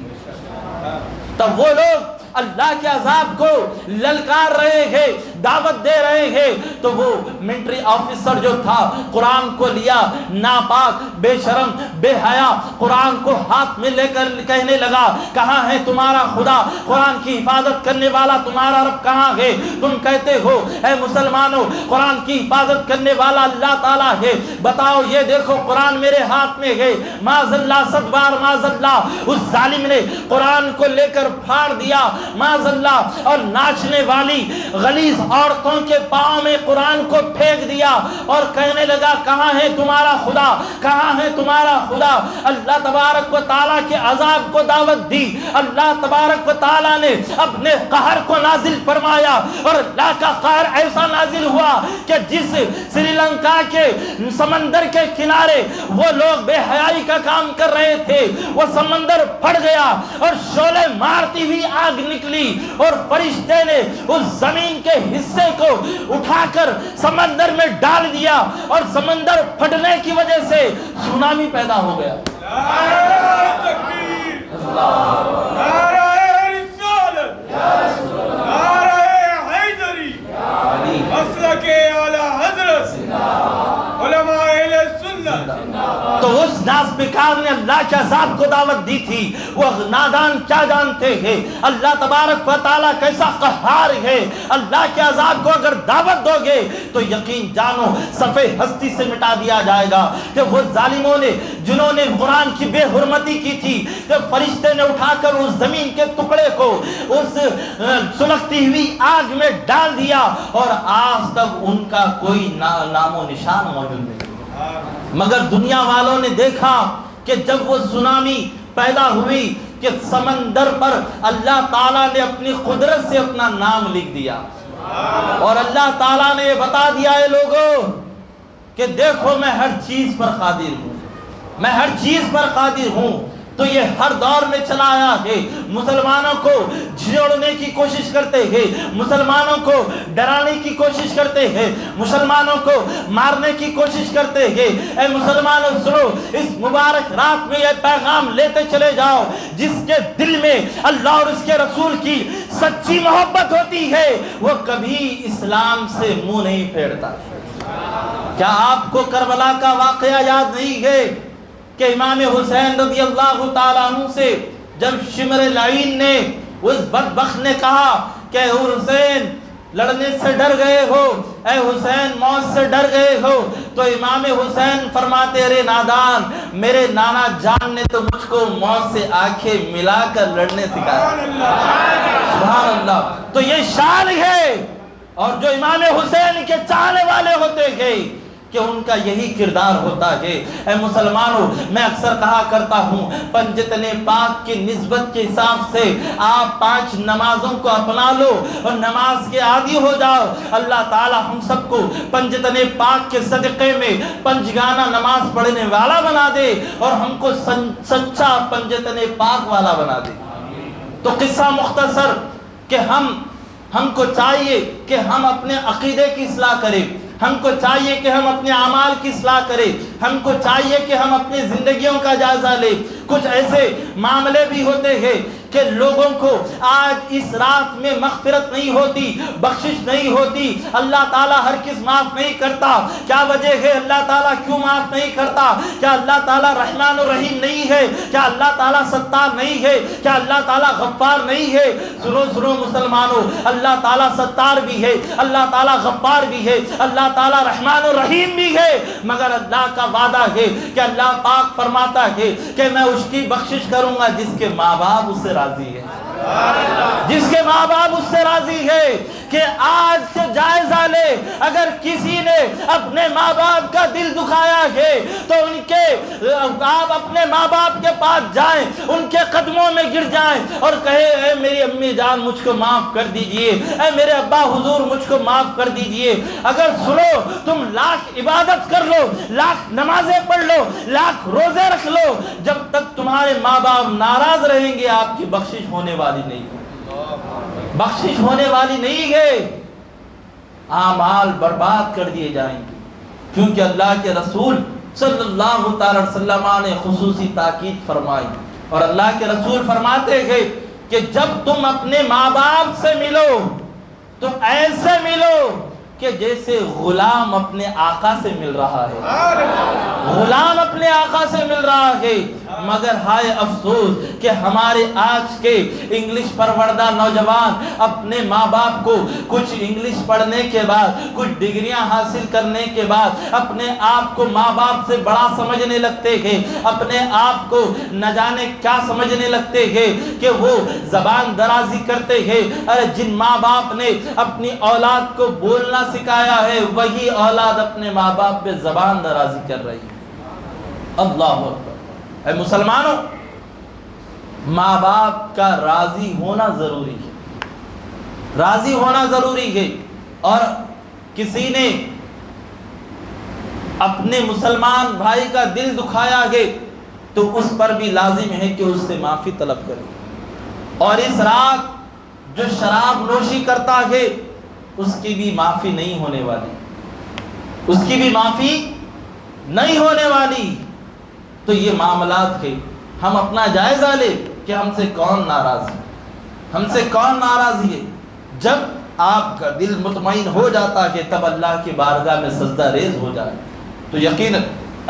تب وہ لوگ اللہ کے عذاب کو للکار رہے ہیں، دعوت دے رہے ہیں، تو وہ ملٹری آفیسر جو تھا قرآن کو لیا، ناپاک بے شرم بے حیا قرآن کو ہاتھ میں لے کر کہنے لگا کہاں ہے تمہارا خدا؟ قرآن کی حفاظت کرنے والا تمہارا رب کہاں ہے؟ تم کہتے ہو اے مسلمانوں قرآن کی حفاظت کرنے والا اللہ تعالیٰ ہے، بتاؤ یہ دیکھو قرآن میرے ہاتھ میں ہے۔ معاذ اللہ، صد بار معاذ اللہ، اس ظالم نے قرآن کو لے کر پھاڑ دیا معاذ اللہ، اور ناچنے والی غلیظ عورتوں کے پاؤں میں قرآن کو پھینک دیا اور کہنے لگا کہاں ہے تمہارا خدا؟ کہاں ہے تمہارا خدا؟ اللہ تبارک و تعالیٰ کے عذاب کو دعوت دی، اللہ تبارک و تعالیٰ نے اپنے قہر کو نازل فرمایا، اور اللہ کا قہر ایسا نازل ہوا کہ جس سری لنکا کے سمندر کے کنارے وہ لوگ بے حیائی کا کام کر رہے تھے، وہ سمندر پھٹ گیا اور شعلے مارتی ہوئی آگ نکلی، اور فرشتے نے اس زمین کے حصے کو اٹھا کر سمندر میں ڈال دیا، اور سمندر پھٹنے کی وجہ سے سونامی پیدا ہو گیا۔ تو اس ناز بکار نے اللہ کے عذاب کو دعوت دی تھی، وہ نادان کیا جانتے ہیں اللہ تبارک و تعالیٰ کیسا قہار ہے۔ اللہ کے عذاب کو اگر دعوت دو گے تو یقین جانو صفحہ ہستی سے مٹا دیا جائے گا، کہ وہ ظالموں نے جنہوں نے قرآن کی بے حرمتی کی تھی، کہ فرشتے نے اٹھا کر اس زمین کے ٹکڑے کو اس سلگتی ہوئی آگ میں ڈال دیا، اور آج تک ان کا کوئی نام و نشان موجود نہیں۔ مگر دنیا والوں نے دیکھا کہ جب وہ سونامی پیدا ہوئی کہ سمندر پر اللہ تعالیٰ نے اپنی قدرت سے اپنا نام لکھ دیا، اور اللہ تعالیٰ نے یہ بتا دیا ہے لوگوں کہ دیکھو میں ہر چیز پر قادر ہوں، میں ہر چیز پر قادر ہوں۔ تو یہ ہر دور میں چلا آیا ہے. مسلمانوں کو جھڑنے کی کوشش کرتے ہیں, مسلمانوں کو ڈرانے کی کوشش کرتے ہیں, مسلمانوں کو مارنے کی کوشش کرتے ہیں. اے مسلمانوں سنو, اس مبارک رات میں یہ پیغام لیتے چلے جاؤ, جس کے دل میں اللہ اور اس کے رسول کی سچی محبت ہوتی ہے وہ کبھی اسلام سے منہ نہیں پھیرتا. کیا آپ کو کربلا کا واقعہ یاد نہیں ہے کہ امام حسین رضی اللہ تعالیٰ عنہ سے جب شمر لعین نے, اس بدبخت نے کہا کہ اے حسین لڑنے سے ڈر گئے ہو, اے حسین موت سے ڈر گئے ہو, تو امام حسین فرماتے ارے نادان, میرے نانا جان نے تو مجھ کو موت سے آنکھیں ملا کر لڑنے سکھایا. سبحان اللہ. تو یہ شان ہے, اور جو امام حسین کے چاہنے والے ہوتے ہیں کہ ان کا یہی کردار ہوتا ہے. اے مسلمانوں, میں اکثر کہا کرتا ہوں پنجتن پاک کی نسبت کے حساب سے آپ 5 نمازوں کو اپنا لو اور نماز کے عادی ہو جاؤ. اللہ تعالی ہم سب کو پنجتن پاک کے صدقے میں پنجگانہ نماز پڑھنے والا بنا دے اور ہم کو سچا پنجتن پاک والا بنا دے. تو قصہ مختصر کہ ہم کو چاہیے کہ ہم اپنے عقیدے کی اصلاح کریں, ہم کو چاہیے کہ ہم اپنے اعمال کی اصلاح کریں, ہم کو چاہیے کہ ہم اپنی زندگیوں کا جائزہ لیں. کچھ ایسے معاملے بھی ہوتے ہیں کہ لوگوں کو آج اس رات میں مغفرت نہیں ہوتی, بخشش نہیں ہوتی. اللہ تعالیٰ ہر کس معاف نہیں کرتا. کیا وجہ ہے اللہ تعالیٰ کیوں معاف نہیں کرتا؟ کیا اللہ تعالیٰ رحمان و رحیم نہیں ہے؟ کیا اللہ تعالیٰ ستار نہیں ہے؟ کیا اللہ تعالیٰ غفار نہیں ہے؟ سنو مسلمانوں, اللہ تعالیٰ ستار بھی ہے, اللہ تعالیٰ غفار بھی ہے, اللہ تعالیٰ رحمان و رحیم بھی ہے, مگر اللہ کا وعدہ ہے کہ اللہ پاک فرماتا ہے کہ میں اس کی بخشش کروں گا جس کے ماں باپ اس سے راضی ہے, جس کے ماں باپ اس سے راضی ہے. کہ آج سے جائزہ لے, اگر کسی نے اپنے ماں باپ کا دل دکھایا ہے تو آپ اپنے ماں باپ کے پاس جائیں, ان کے قدموں میں گر جائیں اور کہے اے میری امی جان مجھ کو معاف کر دیجئے, اے میرے ابا حضور مجھ کو معاف کر دیجئے. اگر سنو تم لاکھ عبادت کر لو, لاکھ نمازیں پڑھ لو, لاکھ روزے رکھ لو, جب تک تمہارے ماں باپ ناراض رہیں گے آپ کی بخشش ہونے والی نہیں ہے, بخشش ہونے والی نہیں ہے. اعمال برباد کر دیے جائیں گے, کیونکہ اللہ کے رسول صلی اللہ تعالی وسلم نے خصوصی تاکید فرمائی, اور اللہ کے رسول فرماتے ہیں کہ جب تم اپنے ماں باپ سے ملو تو ایسے ملو کہ جیسے غلام اپنے آقا سے مل رہا ہے, غلام اپنے آقا سے مل رہا ہے. مگر ہائے افسوس کہ ہمارے آج کے انگلش پروردہ نوجوان اپنے ماں باپ کو کچھ انگلش پڑھنے کے بعد, کچھ ڈگریاں حاصل کرنے کے بعد اپنے آپ کو ماں باپ سے بڑا سمجھنے لگتے ہیں, اپنے آپ کو نہ جانے کیا سمجھنے لگتے ہیں کہ وہ زبان درازی کرتے ہیں. ارے جن ماں باپ نے اپنی اولاد کو بولنا سکھایا ہے وہی اولاد اپنے ماں باپ پہ زبان درازی کر رہی ہے. اللہ اکبر. اے مسلمانوں, ماں باپ کا راضی ہونا ضروری ہے, راضی ہونا ضروری ہے. اور کسی نے اپنے مسلمان بھائی کا دل دکھایا ہے تو اس پر بھی لازم ہے کہ اس سے معافی طلب کرے. اور اس رات جو شراب نوشی کرتا ہے اس کی بھی معافی نہیں ہونے والی, اس کی بھی معافی نہیں ہونے والی. تو یہ معاملات ہے, ہم اپنا جائزہ لیں کہ ہم سے کون ناراض ہے, ہم سے کون ناراض ہے. جب آپ کا دل مطمئن ہو جاتا ہے تب اللہ کی بارگاہ میں سجدہ ریز ہو جائے تو یقیناً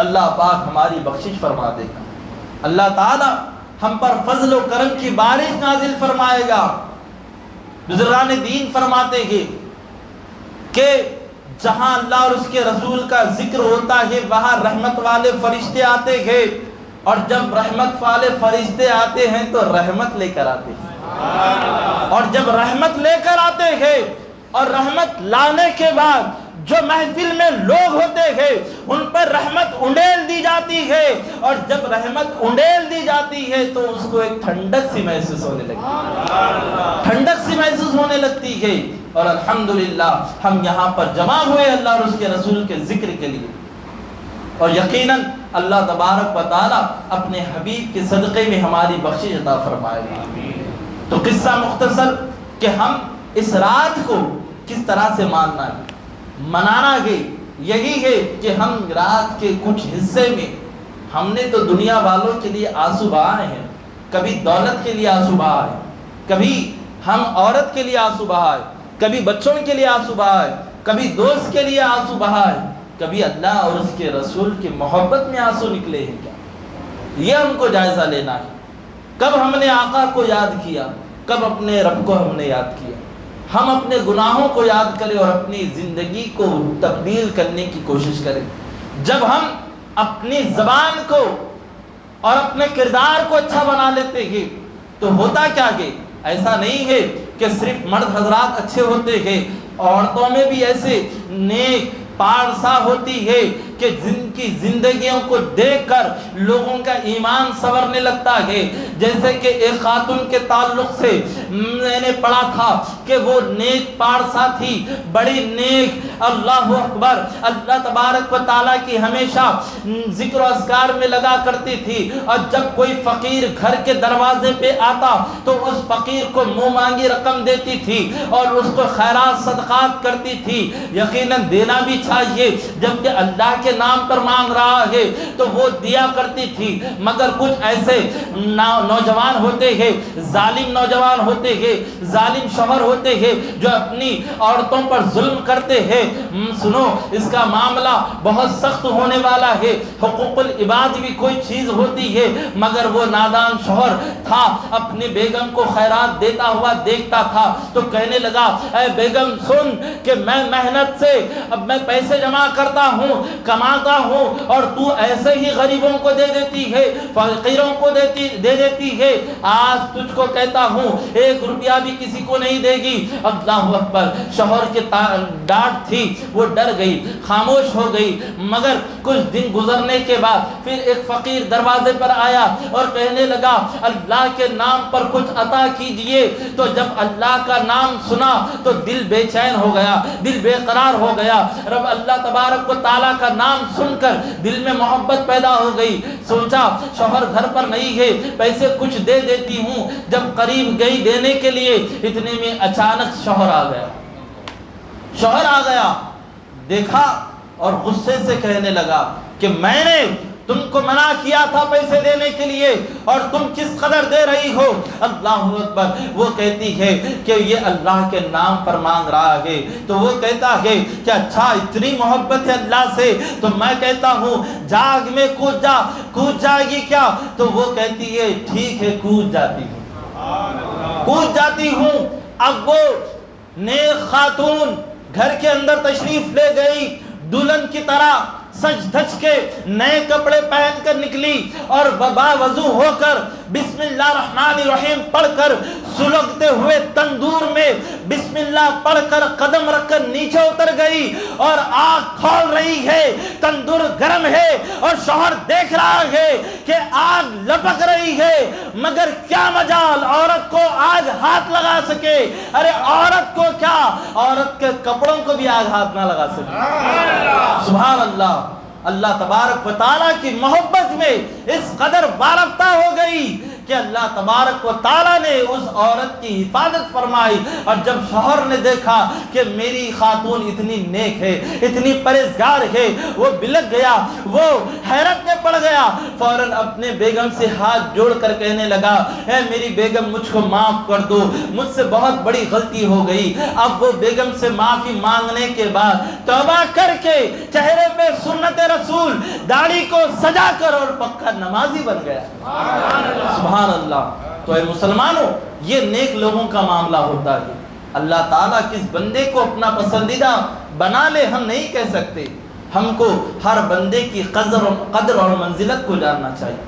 اللہ پاک ہماری بخشش فرما دے گا. اللہ تعالی ہم پر فضل و کرم کی بارش نازل فرمائے گا. بزرگان دین فرماتے ہیں کہ جہاں اللہ اور اس کے رسول کا ذکر ہوتا ہے وہاں رحمت والے فرشتے آتے ہیں, اور جب رحمت والے فرشتے آتے ہیں تو رحمت لے کر آتے ہیں, اور جب رحمت لے کر آتے ہیں اور رحمت لانے کے بعد جو محفل میں لوگ ہوتے ہیں ان پر رحمت انڈیل دی جاتی ہے, اور جب رحمت انڈیل دی جاتی ہے تو اس کو ایک ٹھنڈک سی محسوس ہونے لگتی, ٹھنڈک سی محسوس ہونے لگتی ہے. اور الحمدللہ ہم یہاں پر جمع ہوئے اللہ اور اس کے رسول کے ذکر کے لیے. اور یقیناً اللہ تبارک و تعالیٰ اپنے حبیب کے صدقے میں ہماری بخشش عطا فرمائے گا۔ تو قصہ مختصر کہ ہم اس رات کو کس طرح سے منانا ہے، یہی ہے کہ ہم رات کے کچھ حصے میں ہم نے تو دنیا والوں کے لیے آنسو بہائے ہیں، کبھی دولت کے لیے آنسو بہائے، کبھی ہم عورت کے لیے آنسو بہائے، کبھی بچوں کے لیے آنسو بہائے، کبھی دوست کے لیے آنسو بہائے، کبھی اللہ اور اس کے رسول کی محبت میں آنسو نکلے ہیں کیا؟ یہ ہم کو جائزہ لینا ہے۔ کب ہم نے آقا کو یاد کیا، کب اپنے رب کو ہم نے یاد کیا؟ ہم اپنے گناہوں کو یاد کریں اور اپنی زندگی کو تبدیل کرنے کی کوشش کریں۔ جب ہم اپنی زبان کو اور اپنے کردار کو اچھا بنا لیتے ہیں تو ہوتا کیا کہ ایسا نہیں ہے کہ صرف مرد حضرات اچھے ہوتے ہیں، عورتوں میں بھی ایسے نیک پارسا ہوتی ہے کہ جن کی زندگیوں کو دیکھ کر لوگوں کا ایمان سنورنے لگتا ہے۔ جیسے کہ ایک خاتون کے تعلق سے میں نے پڑھا تھا کہ وہ نیک پارسا تھی، بڑی نیک، اللہ اکبر، اللہ تبارک و تعالیٰ کی ہمیشہ ذکر و اذکار میں لگا کرتی تھی، اور جب کوئی فقیر گھر کے دروازے پہ آتا تو اس فقیر کو منہ مانگی رقم دیتی تھی اور اس کو خیرات صدقات کرتی تھی۔ یقیناً دینا بھی چاہیے، جبکہ اللہ کے نام پر مانگ رہا ہے تو وہ دیا کرتی تھی۔ مگر کچھ ایسے نوجوان ہوتے ہیں، ظالم نوجوان ہوتے ہیں، ظالم شوہر ہوتے ہیں جو اپنی عورتوں پر ظلم کرتے ہیں۔ سنو، اس کا معاملہ بہت سخت ہونے والا ہے۔ حقوق العباد بھی کوئی چیز ہوتی ہے، مگر وہ نادان شوہر تھا، اپنی بیگم کو خیرات دیتا ہوا دیکھتا تھا تو کہنے لگا، اے بیگم سن کہ میں محنت سے اب میں پیسے جمع کرتا ہوں، کماتا ہوں، اور تو ایسے ہی غریبوں کو دے دیتی ہے، فقیروں کو دے دیتی ہے۔ آج تجھ کو کہتا ہوں 1 روپیہ بھی کسی کو نہیں دے گی۔ اللہ اکبر، شوہر کے ڈانٹ تھی، وہ ڈر گئی، خاموش ہو گئی۔ مگر کچھ دن گزرنے کے بعد پھر ایک فقیر دروازے پر آیا اور کہنے لگا، اللہ کے نام پر کچھ عطا کیجئے۔ تو جب اللہ کا نام سنا تو دل بے چین ہو گیا، دل بے قرار ہو گیا۔ رب اللہ تبارک و تعالیٰ کا نام سن کر دل میں محبت پیدا ہو گئی۔ سوچا شوہر گھر پر نہیں ہے، پیسے کچھ دے دیتی ہوں۔ جب قریب گئی دینے کے لیے، اتنے میں اچانک شوہر آ گیا، دیکھا اور غصے سے کہنے لگا کہ میں نے تم کو منع کیا تھا پیسے دینے کے لیے اور تم کس قدر دے رہی ہو۔ اللہ اکبر، وہ کہتی ہے کہ یہ اللہ کے نام پر مانگ رہا ہے۔ تو وہ کہتا ہے کہ اچھا اتنی محبت ہے اللہ سے، تو میں کہتا ہوں جاگ میں کود جائے گی کیا؟ تو وہ کہتی ہے ٹھیک ہے کود جاتی ہوں۔ اب وہ نیک خاتون گھر کے اندر تشریف لے گئی، دلہن کی طرح سج دھج کے نئے کپڑے پہن کر نکلی اور باوضو ہو کر بسم اللہ الرحمن الرحیم پڑھ کر سلگتے ہوئے تندور میں بسم اللہ پڑھ کر قدم رکھ کر نیچے اتر گئی اور آگ کھول رہی ہے۔ تندور گرم ہے اور شوہر دیکھ رہا ہے کہ آگ لپک رہی ہے، مگر کیا مجال عورت کو آگ ہاتھ لگا سکے۔ ارے عورت کو کیا، عورت کے کپڑوں کو بھی آگ ہاتھ نہ لگا سکے۔ سبحان اللہ، اللہ تبارک و تعالیٰ کی محبت میں اس قدر وابستہ ہو گئی کہ اللہ تبارک و تعالیٰ نے اس عورت کی حفاظت فرمائی۔ اور جب شوہر نے دیکھا کہ میری خاتون اتنی نیک ہے، اتنی پرہیزگار ہے، وہ بلک گیا، وہ حیرت میں پڑ گیا، فوراً اپنے بیگم سے ہاتھ جوڑ کر کہنے لگا، اے میری بیگم مجھ کو معاف کر دو، مجھ سے بہت بڑی غلطی ہو گئی۔ اب وہ بیگم سے معافی مانگنے کے بعد توبہ کر کے چہرے پہ سنت رسول، داڑھی کو سجا کر اور پکا نمازی بن گیا۔ سبحان اللہ۔ تو اے مسلمانوں، یہ نیک لوگوں کا معاملہ ہوتا ہے۔ اللہ تعالیٰ کس بندے کو اپنا پسندیدہ بنا لے ہم نہیں کہہ سکتے۔ ہم کو ہر بندے کی قدر اور منزلت کو جاننا چاہیے۔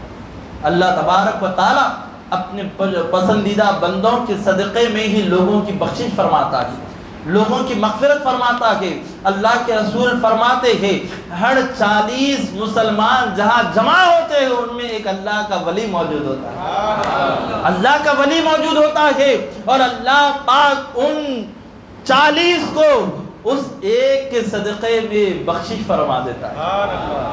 اللہ تبارک و تعالیٰ اپنے پسندیدہ بندوں کے صدقے میں ہی لوگوں کی بخشش فرماتا ہے، لوگوں کی مغفرت فرماتا ہے۔ اللہ کے رسول فرماتے ہیں ہر 40 مسلمان جہاں جمع ہوتے ہیں ان میں ایک اللہ کا ولی موجود ہوتا ہے، اللہ کا ولی موجود ہوتا ہے، اور اللہ پاک ان 40 کو اس ایک کے صدقے میں بخشش فرما دیتا ہے۔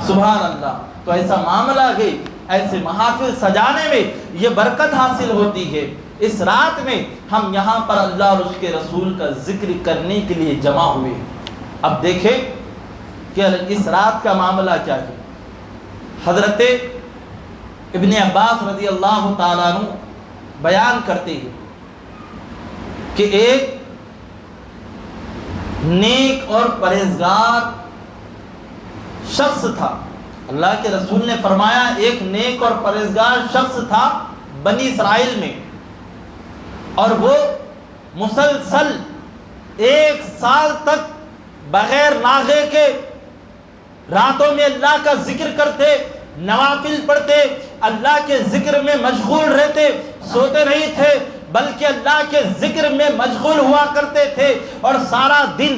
سبحان اللہ۔ تو ایسا معاملہ ہے، ایسے محافل سجانے میں یہ برکت حاصل ہوتی ہے۔ اس رات میں ہم یہاں پر اللہ اور اس کے رسول کا ذکر کرنے کے لیے جمع ہوئے۔ اب دیکھیں کہ اس رات کا معاملہ کیا ہے۔ حضرت ابن عباس رضی اللہ تعالیٰ عنہ بیان کرتے ہیں کہ ایک نیک اور پرہیزگار شخص تھا۔ اللہ کے رسول نے فرمایا ایک نیک اور پرہیزگار شخص تھا بنی اسرائیل میں، اور وہ مسلسل 1 سال تک بغیر ناغے کے راتوں میں اللہ کا ذکر کرتے، نوافل پڑھتے، اللہ کے ذکر میں مشغول رہتے، سوتے نہیں تھے بلکہ اللہ کے ذکر میں مشغول ہوا کرتے تھے، اور سارا دن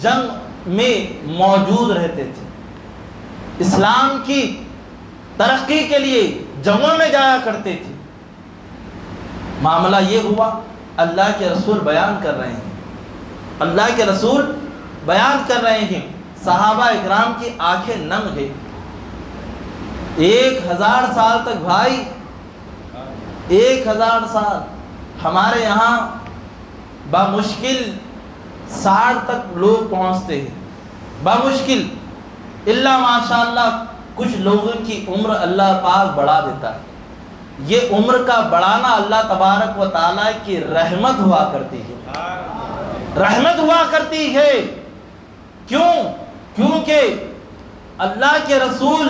جنگ میں موجود رہتے تھے۔ اسلام کی ترقی کے لیے جنگوں میں جایا کرتے تھے۔ معاملہ یہ ہوا، اللہ کے رسول بیان کر رہے ہیں، اللہ کے رسول بیان کر رہے ہیں، صحابہ اکرام کی آنکھیں نم ہے۔ 1000 سال تک بھائی، 1000 سال، ہمارے یہاں بامشکل 60 تک لوگ پہنچتے ہیں، بامشکل، اللہ ماشاءاللہ کچھ لوگوں کی عمر اللہ پاک بڑھا دیتا ہے۔ یہ عمر کا بڑھانا اللہ تبارک و تعالیٰ کی رحمت ہوا کرتی ہے، رحمت ہوا کرتی ہے۔ کیوں؟ کیونکہ اللہ کے رسول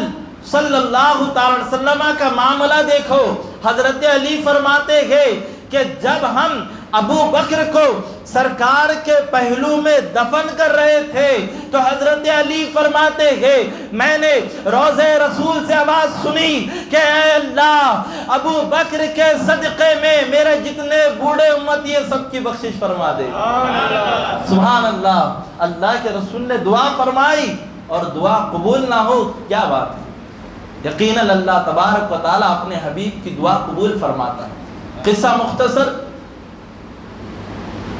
صلی اللہ تعالی وسلم کا معاملہ دیکھو۔ حضرت علی فرماتے ہیں کہ جب ہم ابو بکر کو سرکار کے پہلو میں دفن کر رہے تھے تو حضرت علی فرماتے ہیں میں نے روضہ رسول سے آواز سنی کہ اے اللہ، ابو بکر کے صدقے میں میرے جتنے بوڑھے امتی ہیں سب کی بخشش فرما دے۔ سبحان اللہ۔ اللہ کے رسول نے دعا فرمائی اور دعا قبول نہ ہو، کیا بات ہے؟ یقیناً اللہ تبارک و تعالیٰ اپنے حبیب کی دعا قبول فرماتا ہے۔ قصہ مختصر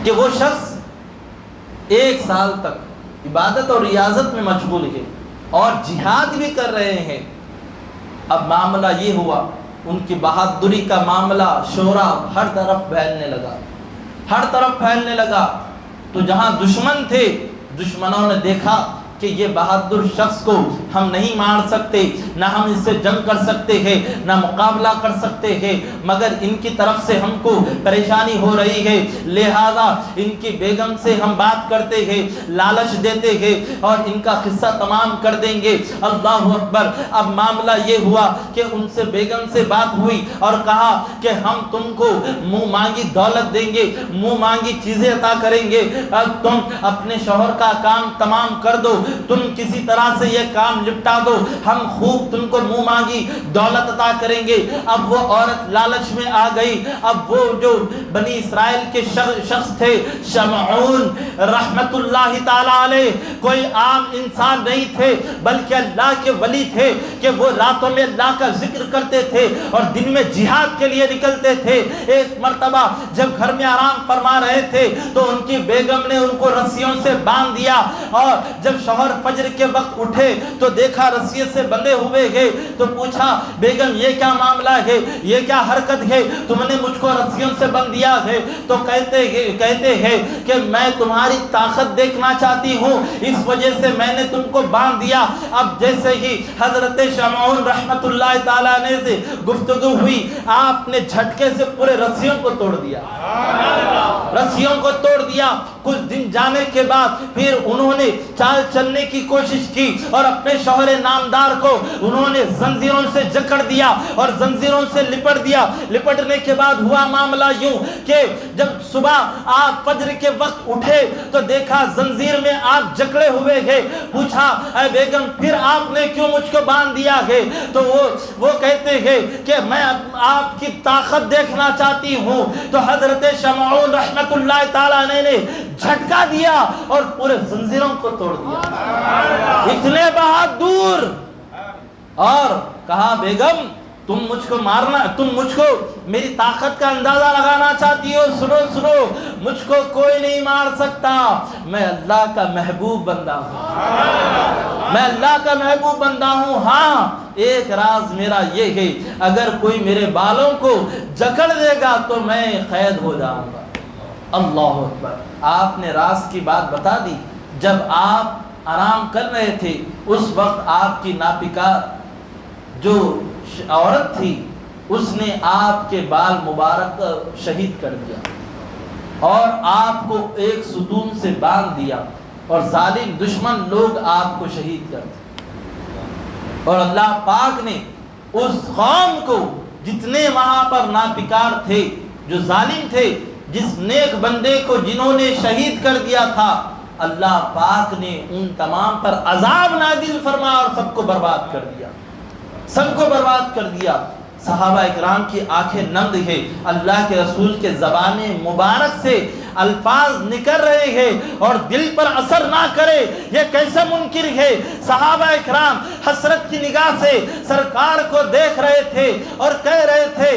کہ وہ شخص 1 سال تک عبادت اور ریاضت میں مشغول ہے اور جہاد بھی کر رہے ہیں۔ اب معاملہ یہ ہوا، ان کی بہادری کا معاملہ شورا ہر طرف پھیلنے لگا، ہر طرف پھیلنے لگا۔ تو جہاں دشمن تھے، دشمنوں نے دیکھا کہ یہ بہادر شخص کو ہم نہیں مار سکتے، نہ ہم اس سے جنگ کر سکتے ہیں، نہ مقابلہ کر سکتے ہیں، مگر ان کی طرف سے ہم کو پریشانی ہو رہی ہے، لہذا ان کی بیگم سے ہم بات کرتے ہیں، لالچ دیتے ہیں اور ان کا قصہ تمام کر دیں گے۔ اللہ اکبر۔ اب معاملہ یہ ہوا کہ ان سے بیگم سے بات ہوئی اور کہا کہ ہم تم کو منہ مانگی دولت دیں گے، منہ مانگی چیزیں عطا کریں گے، اب تم اپنے شوہر کا کام تمام کر دو، تم کسی طرح سے یہ کام نپٹا دو، ہم خوب تم کو منہ مانگی دولت عطا کریں گے۔ اب وہ عورت لالچ میں آ گئی۔ اب وہ جو بنی اسرائیل کے شخص تھے شمعون رحمت اللہ تعالی علیہ، کوئی عام انسان نہیں تھے بلکہ اللہ کے ولی تھے کہ وہ راتوں میں اللہ کا ذکر کرتے تھے اور دن میں جہاد کے لیے نکلتے تھے۔ ایک مرتبہ جب گھر میں آرام فرما رہے تھے تو ان کی بیگم نے ان کو رسیوں سے باندھ دیا، اور جب شوہر فجر کے وقت اٹھے تو دیکھا رسیے سے بندھے ہوئے ہیں، تو پوچھا بیگم یہ کیا معاملہ ہے، یہ کیا حرکت ہے، تم نے مجھ کو رسیوں سے بندھ دیا ہے؟ تو کہتے ہیں کہ میں تمہاری طاقت دیکھنا چاہتی ہوں، اس وجہ سے میں نے تم کو باندھ دیا۔ اب جیسے ہی حضرت شمعون رحمت اللہ تعالیٰ نے سے گفتگو ہوئی، آپ نے جھٹکے سے پورے رسیوں کو توڑ دیا، رسیوں کو توڑ دیا۔ کچھ دن جانے کے بعد پھر انہوں نے چال چلنے کی کوشش کی اور اپنے شوہر نامدار کو انہوں نے زنجیروں سے جکڑ دیا اور زنجیروں سے لپٹ دیا۔ لپٹنے کے بعد ہوا معاملہ یوں کہ جب صبح آپ فجر کے وقت اٹھے تو دیکھا زنجیر میں آپ جکڑے ہوئے گئے۔ پوچھا اے بیگم پھر آپ نے کیوں مجھ کو باندھ دیا ہے؟ تو وہ کہتے ہیں کہ میں آپ کی طاقت دیکھنا چاہتی ہوں۔ تو حضرت شمعون رحمت اللہ تعالیٰ نے جھٹکا دیا اور پورے زنجیروں کو توڑ دیا، اتنے بہادر۔ اور کہا بیگم تم مجھ کو مارنا، تم مجھ کو میری طاقت کا اندازہ لگانا چاہتی ہو، سنو سنو، مجھ کو کوئی نہیں مار سکتا، میں اللہ کا محبوب بندہ ہوں، میں اللہ کا محبوب بندہ ہوں۔ ہاں ایک راز میرا یہ ہے، اگر کوئی میرے بالوں کو جکڑ دے گا تو میں قید ہو جاؤں گا۔ اللہ اکبر، آپ نے راز کی بات بتا دی۔ جب آپ آرام کر رہے تھے اس وقت آپ کی ناپکار جو عورت تھی اس نے آپ کے بال مبارک شہید کر دیا اور آپ کو ایک ستون سے باندھ دیا، اور ظالم دشمن لوگ آپ کو شہید کر دیا۔ اور اللہ پاک نے اس قوم کو جتنے وہاں پر ناپکار تھے، جو ظالم تھے، جس نیک بندے کو جنہوں نے شہید کر دیا تھا، اللہ پاک نے ان تمام پر عذاب نازل فرمایا اور سب کو برباد کر دیا، سب کو برباد کر دیا۔ صحابہ اکرام کی آنکھیں نم ہے، اللہ کے رسول کے زبان مبارک سے الفاظ نکل رہے ہیں اور دل پر اثر نہ کرے، یہ کیسے ممکن ہے؟ صحابہ اکرام حسرت کی نگاہ سے سرکار کو دیکھ رہے تھے اور کہہ رہے تھے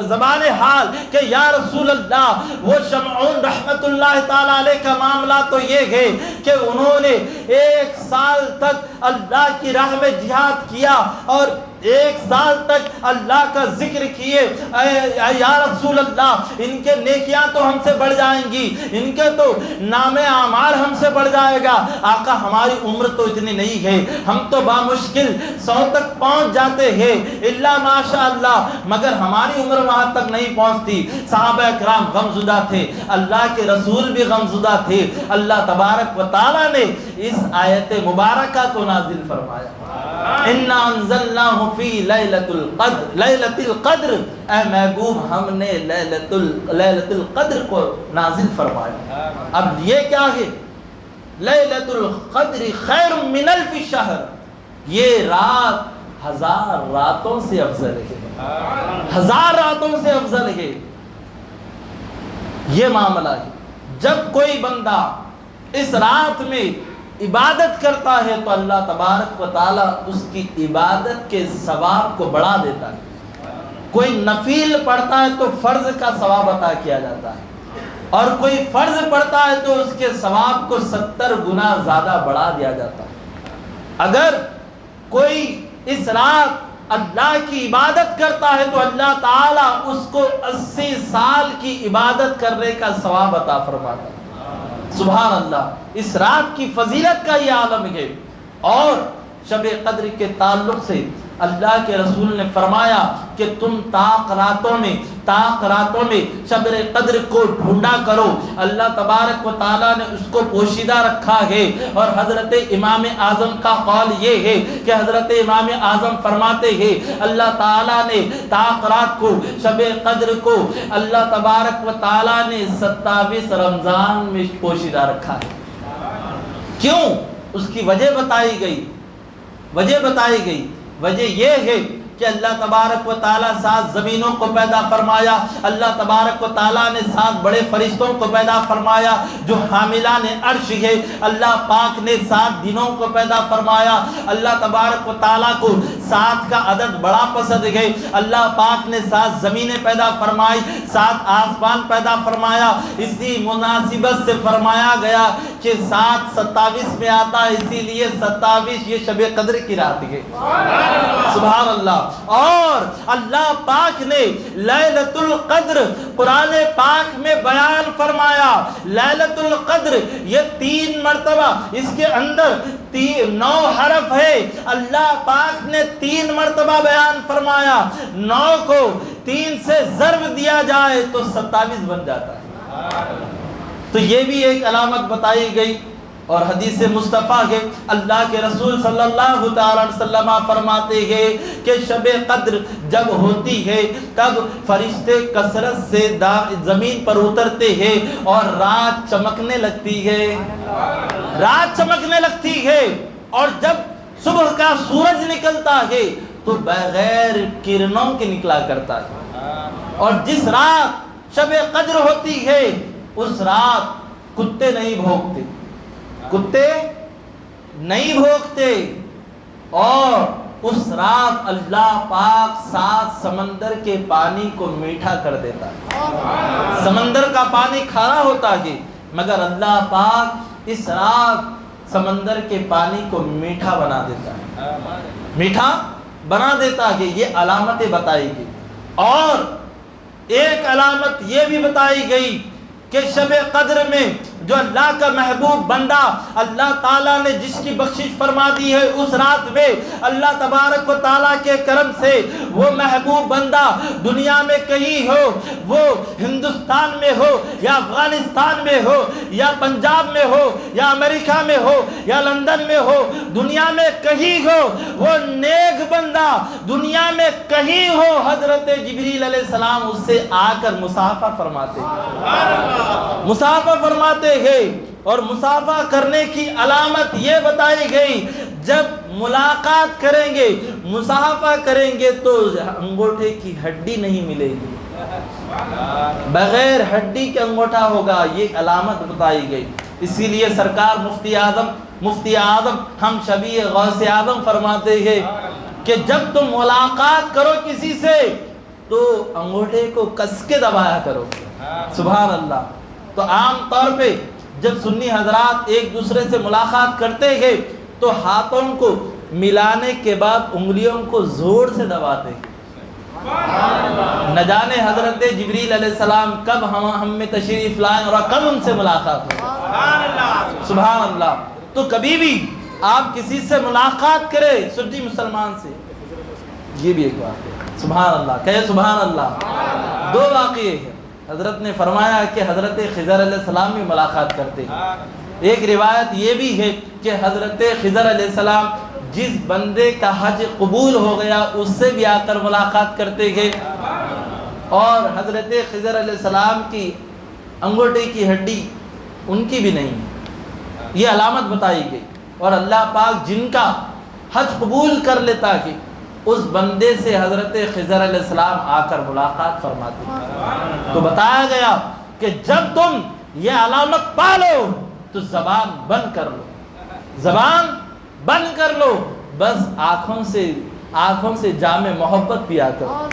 زبان حال کہ یا رسول اللہ، وہ شمعون رحمت اللہ تعالی علیہ کا معاملہ تو یہ ہے کہ انہوں نے 1 سال تک اللہ کی راہ میں جہاد کیا اور 1 سال تک اللہ کا ذکر کیے، یا رسول اللہ ان کے نیکیاں تو ہم سے بڑھ جائیں گی، ان کے تو نام اعمال ہم سے بڑھ جائے گا۔ آقا ہماری عمر تو اتنی نہیں ہے، ہم تو بامشکل 100 تک پہنچ جاتے ہیں الا ماشاء اللہ، مگر ہماری عمر وہاں تک نہیں پہنچتی۔ صحابہ اکرام غمزدہ تھے، اللہ کے رسول بھی غمزدہ تھے۔ اللہ تبارک و تعالی نے اس آیت مبارکہ کو نازل فرمایا، اِنَّا أَنزَلْنَاهُ فِي لَيْلَةِ الْقَدْرِ، اے محبوب ہم نے لیلۃ القدر کو نازل فرمایا۔ اب یہ کیا ہے؟ لیلۃ القدر خیر من الف شہر، یہ رات 1000 راتوں سے افضل ہے، 1000 راتوں سے افضل ہے۔ یہ معاملہ ہے، جب کوئی بندہ اس رات میں عبادت کرتا ہے تو اللہ تبارک و تعالی اس کی عبادت کے ثواب کو بڑھا دیتا ہے۔ کوئی نفل پڑھتا ہے تو فرض کا ثواب عطا کیا جاتا ہے، اور کوئی فرض پڑھتا ہے تو اس کے ثواب کو 70 گنا زیادہ بڑھا دیا جاتا ہے۔ اگر کوئی اس رات اللہ کی عبادت کرتا ہے تو اللہ تعالیٰ اس کو 80 سال کی عبادت کرنے کا ثواب عطا فرماتا ہے۔ سبحان اللہ، اس رات کی فضیلت کا یہ عالم ہے۔ اور شب قدر کے تعلق سے اللہ کے رسول نے فرمایا کہ تم طاق راتوں میں شب قدر کو ڈھونڈا کرو، اللہ تبارک و تعالیٰ نے اس کو پوشیدہ رکھا ہے۔ اور حضرت امام اعظم کا قول یہ ہے کہ حضرت امام اعظم فرماتے ہیں اللہ تعالیٰ نے طاق رات کو، شب قدر کو اللہ تبارک و تعالیٰ نے 27 رمضان میں پوشیدہ رکھا ہے۔ کیوں؟ اس کی وجہ بتائی گئی، وجہ یہ ہے کہ اللہ تبارک و تعالیٰ 7 زمینوں کو پیدا فرمایا، اللہ تبارک و تعالیٰ نے 7 بڑے فرشتوں کو پیدا فرمایا جو حاملان عرش ہے، اللہ پاک نے 7 دنوں کو پیدا فرمایا، اللہ تبارک و تعالیٰ کو 7 کا عدد بڑا پسند ہے، اللہ پاک نے 7 زمینیں پیدا فرمائی، 7 آسمان پیدا فرمایا۔ اسی مناسبت سے فرمایا گیا کہ 7 27 میں آتا ہے، اسی لیے 27 یہ شب قدر کی رات ہے۔ سبحان اللہ۔ اور اللہ پاک نے لیلۃ القدر قرآن پاک میں بیان فرمایا، لیلۃ القدر یہ 3 مرتبہ، اس کے اندر 9 حرف ہے، اللہ پاک نے 3 مرتبہ بیان فرمایا، 9 کو 3 سے ضرب دیا جائے تو 27 بن جاتا ہے۔ تو یہ بھی ایک علامت بتائی گئی۔ اور حدیث مصطفیٰ ہے، اللہ کے رسول صلی اللہ تعالی وسلم فرماتے ہیں کہ شب قدر جب ہوتی ہے تب فرشتے کثرت سے زمین پر اترتے ہیں اور رات چمکنے لگتی ہے، اور جب صبح کا سورج نکلتا ہے تو بغیر کرنوں کے نکلا کرتا ہے۔ اور جس رات شب قدر ہوتی ہے اس رات کتے نہیں بھونکتے اور اس رات اللہ پاک 7 سمندر کے پانی کو میٹھا کر دیتا ہے۔ سمندر کا پانی کھارا ہوتا ہے مگر اللہ پاک اس رات سمندر کے پانی کو میٹھا بنا دیتا ہے، میٹھا بنا دیتا ہے۔ یہ علامتیں بتائی گئی، اور ایک علامت یہ بھی بتائی گئی کہ شب قدر میں جو اللہ کا محبوب بندہ اللہ تعالیٰ نے جس کی بخشش فرما دی ہے، اس رات میں اللہ تبارک و تعالیٰ کے کرم سے وہ محبوب بندہ دنیا میں کہیں ہو، وہ ہندوستان میں ہو یا افغانستان میں ہو یا پنجاب میں ہو یا امریکہ میں ہو یا لندن میں ہو، دنیا میں کہیں ہو، وہ نیک بندہ دنیا میں کہیں ہو، حضرت جبریل علیہ السلام اس سے آ کر مصافحہ فرماتے ہیں، مصافحہ فرماتے ہیں۔ اور مصافحہ کرنے کی علامت یہ بتائی گئی، جب ملاقات کریں گے، مصافحہ کریں گے تو انگوٹھے کی ہڈی نہیں ملے گی، بغیر ہڈی کے انگوٹھا ہوگا، یہ علامت بتائی گئی۔ اسی لیے سرکار مفتی اعظم ہم شبیہ غوث اعظم فرماتے ہیں کہ جب تم ملاقات کرو کسی سے تو انگوٹھے کو کس کے دبایا کرو، سبحان اللہ۔ تو عام طور پہ جب سنی حضرات ایک دوسرے سے ملاقات کرتے ہیں تو ہاتھوں کو ملانے کے بعد انگلیوں کو زور سے دباتے ہیں۔ نہ جانے حضرت جبریل علیہ السلام کب ہم میں تشریف لائیں اور کب ان سے ملاقات ہو، سبحان اللہ۔ تو کبھی بھی آپ کسی سے ملاقات کریں، سنی مسلمان سے، یہ بھی ایک بات ہے، سبحان اللہ، کہے سبحان اللہ۔ 2 واقعے ہیں، حضرت نے فرمایا کہ حضرت خضر علیہ السلام بھی ملاقات کرتے ہیں۔ ایک روایت یہ بھی ہے کہ حضرت خضر علیہ السلام جس بندے کا حج قبول ہو گیا اس سے بھی آ کر ملاقات کرتے ہیں، اور حضرت خضر علیہ السلام کی انگوٹھے کی ہڈی ان کی بھی نہیں، یہ علامت بتائی گئی۔ اور اللہ پاک جن کا حج قبول کر لیتا ہے اس بندے سے حضرت خضر علیہ السلام آ کر ملاقات فرماتے ہیں۔ تو بتایا گیا کہ جب تم یہ علامت پالو تو زبان بند کر لو، زبان بند کر لو، بس آنکھوں سے جام محبت پیا کرو،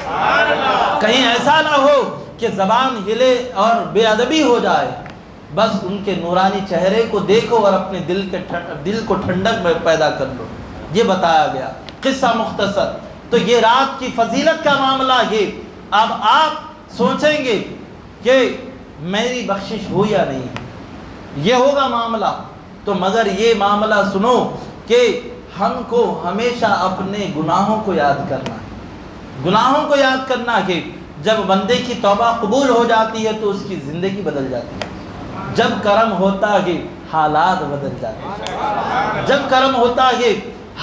کہیں ایسا نہ ہو کہ زبان ہلے اور بے ادبی ہو جائے، بس ان کے نورانی چہرے کو دیکھو اور اپنے دل کو ٹھنڈک پیدا کر لو۔ یہ بتایا گیا قصہ مختصر۔ تو یہ رات کی فضیلت کا معاملہ ہے۔ اب آپ سوچیں گے کہ میری بخشش ہو یا نہیں، یہ ہوگا معاملہ، تو مگر یہ معاملہ سنو کہ ہم کو ہمیشہ اپنے گناہوں کو یاد کرنا ہے، گناہوں کو یاد کرنا ہے۔ جب بندے کی توبہ قبول ہو جاتی ہے تو اس کی زندگی بدل جاتی ہے، جب کرم ہوتا ہے حالات بدل جاتے ہیں، جب کرم ہوتا ہے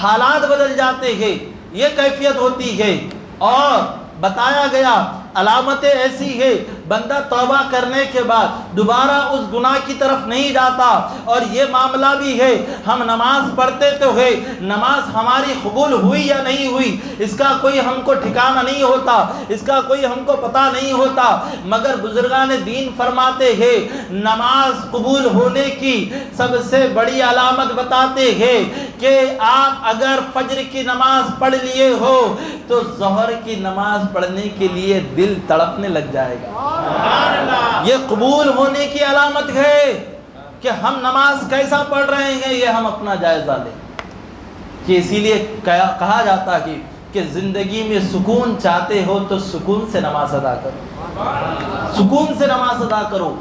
حالات بدل جاتے ہیں، یہ کیفیت ہوتی ہے۔ اور بتایا گیا علامتیں ایسی ہے، بندہ توبہ کرنے کے بعد دوبارہ اس گناہ کی طرف نہیں جاتا۔ اور یہ معاملہ بھی ہے، ہم نماز پڑھتے تو ہے، نماز ہماری قبول ہوئی یا نہیں ہوئی اس کا کوئی ہم کو ٹھکانہ نہیں ہوتا، اس کا کوئی ہم کو پتہ نہیں ہوتا، مگر بزرگان دین فرماتے ہیں نماز قبول ہونے کی سب سے بڑی علامت بتاتے ہیں کہ آپ اگر فجر کی نماز پڑھ لیے ہو تو ظہر کی نماز پڑھنے کے لیے دل تڑپنے لگ جائے گا۔ یہ قبول ہونے کی علامت ہے کہ ہم نماز کیسا پڑھ رہے ہیں، یہ ہم اپنا جائزہ لیں۔ کہ اسی لیے کہا جاتا ہے کہ زندگی میں سکون چاہتے ہو تو سکون سے نماز ادا کرو، سکون سے نماز ادا کرو۔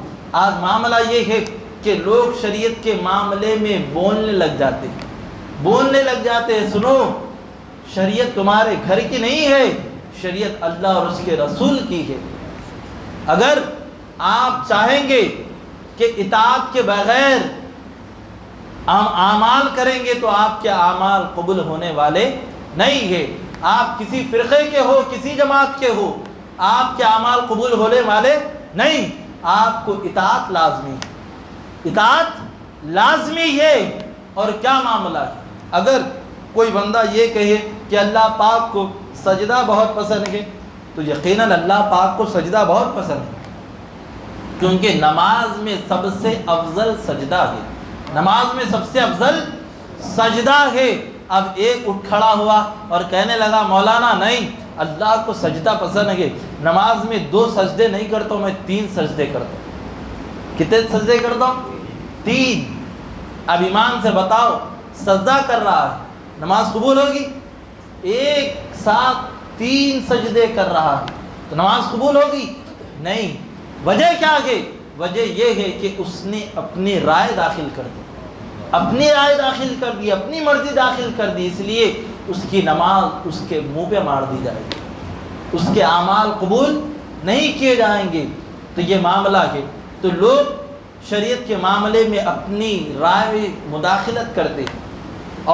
آج معاملہ یہ ہے کہ لوگ شریعت کے معاملے میں بولنے لگ جاتے ہیں، سنو، شریعت تمہارے گھر کی نہیں ہے، شریعت اللہ اور اس کے رسول کی ہے۔ اگر آپ چاہیں گے کہ اطاعت کے بغیر اعمال کریں گے تو آپ کے اعمال قبول ہونے والے نہیں ہیں۔ آپ کسی فرقے کے ہو، کسی جماعت کے ہو، آپ کے اعمال قبول ہونے والے نہیں۔ آپ کو اطاعت لازمی ہے، اطاعت لازمی ہے۔ اور کیا معاملہ ہے، اگر کوئی بندہ یہ کہے کہ اللہ پاک کو سجدہ بہت پسند ہے تو یقیناً اللہ پاک کو سجدہ بہت پسند ہے، کیونکہ نماز میں سب سے افضل سجدہ ہے، نماز میں سب سے افضل سجدہ ہے۔ اب ایک اٹھ کھڑا ہوا اور کہنے لگا مولانا نہیں، اللہ کو سجدہ پسند ہے، نماز میں 2 سجدے نہیں کرتا ہوں، میں 3 سجدے کرتا ہوں۔ کتنے سجدے کرتا ہوں؟ 3۔ اب ایمان سے بتاؤ، سجدہ کر رہا ہے، نماز قبول ہوگی؟ ایک ساتھ 3 سجدے کر رہا ہے تو نماز قبول ہوگی؟ نہیں۔ وجہ کیا ہے؟ وجہ یہ ہے کہ اس نے اپنی رائے داخل کر دی، اپنی رائے داخل کر دی، اپنی مرضی داخل کر دی، اس لیے اس کی نماز اس کے منہ پہ مار دی جائے گی، اس کے اعمال قبول نہیں کیے جائیں گے۔ تو یہ معاملہ ہے۔ تو لوگ شریعت کے معاملے میں اپنی رائے مداخلت کرتے ہیں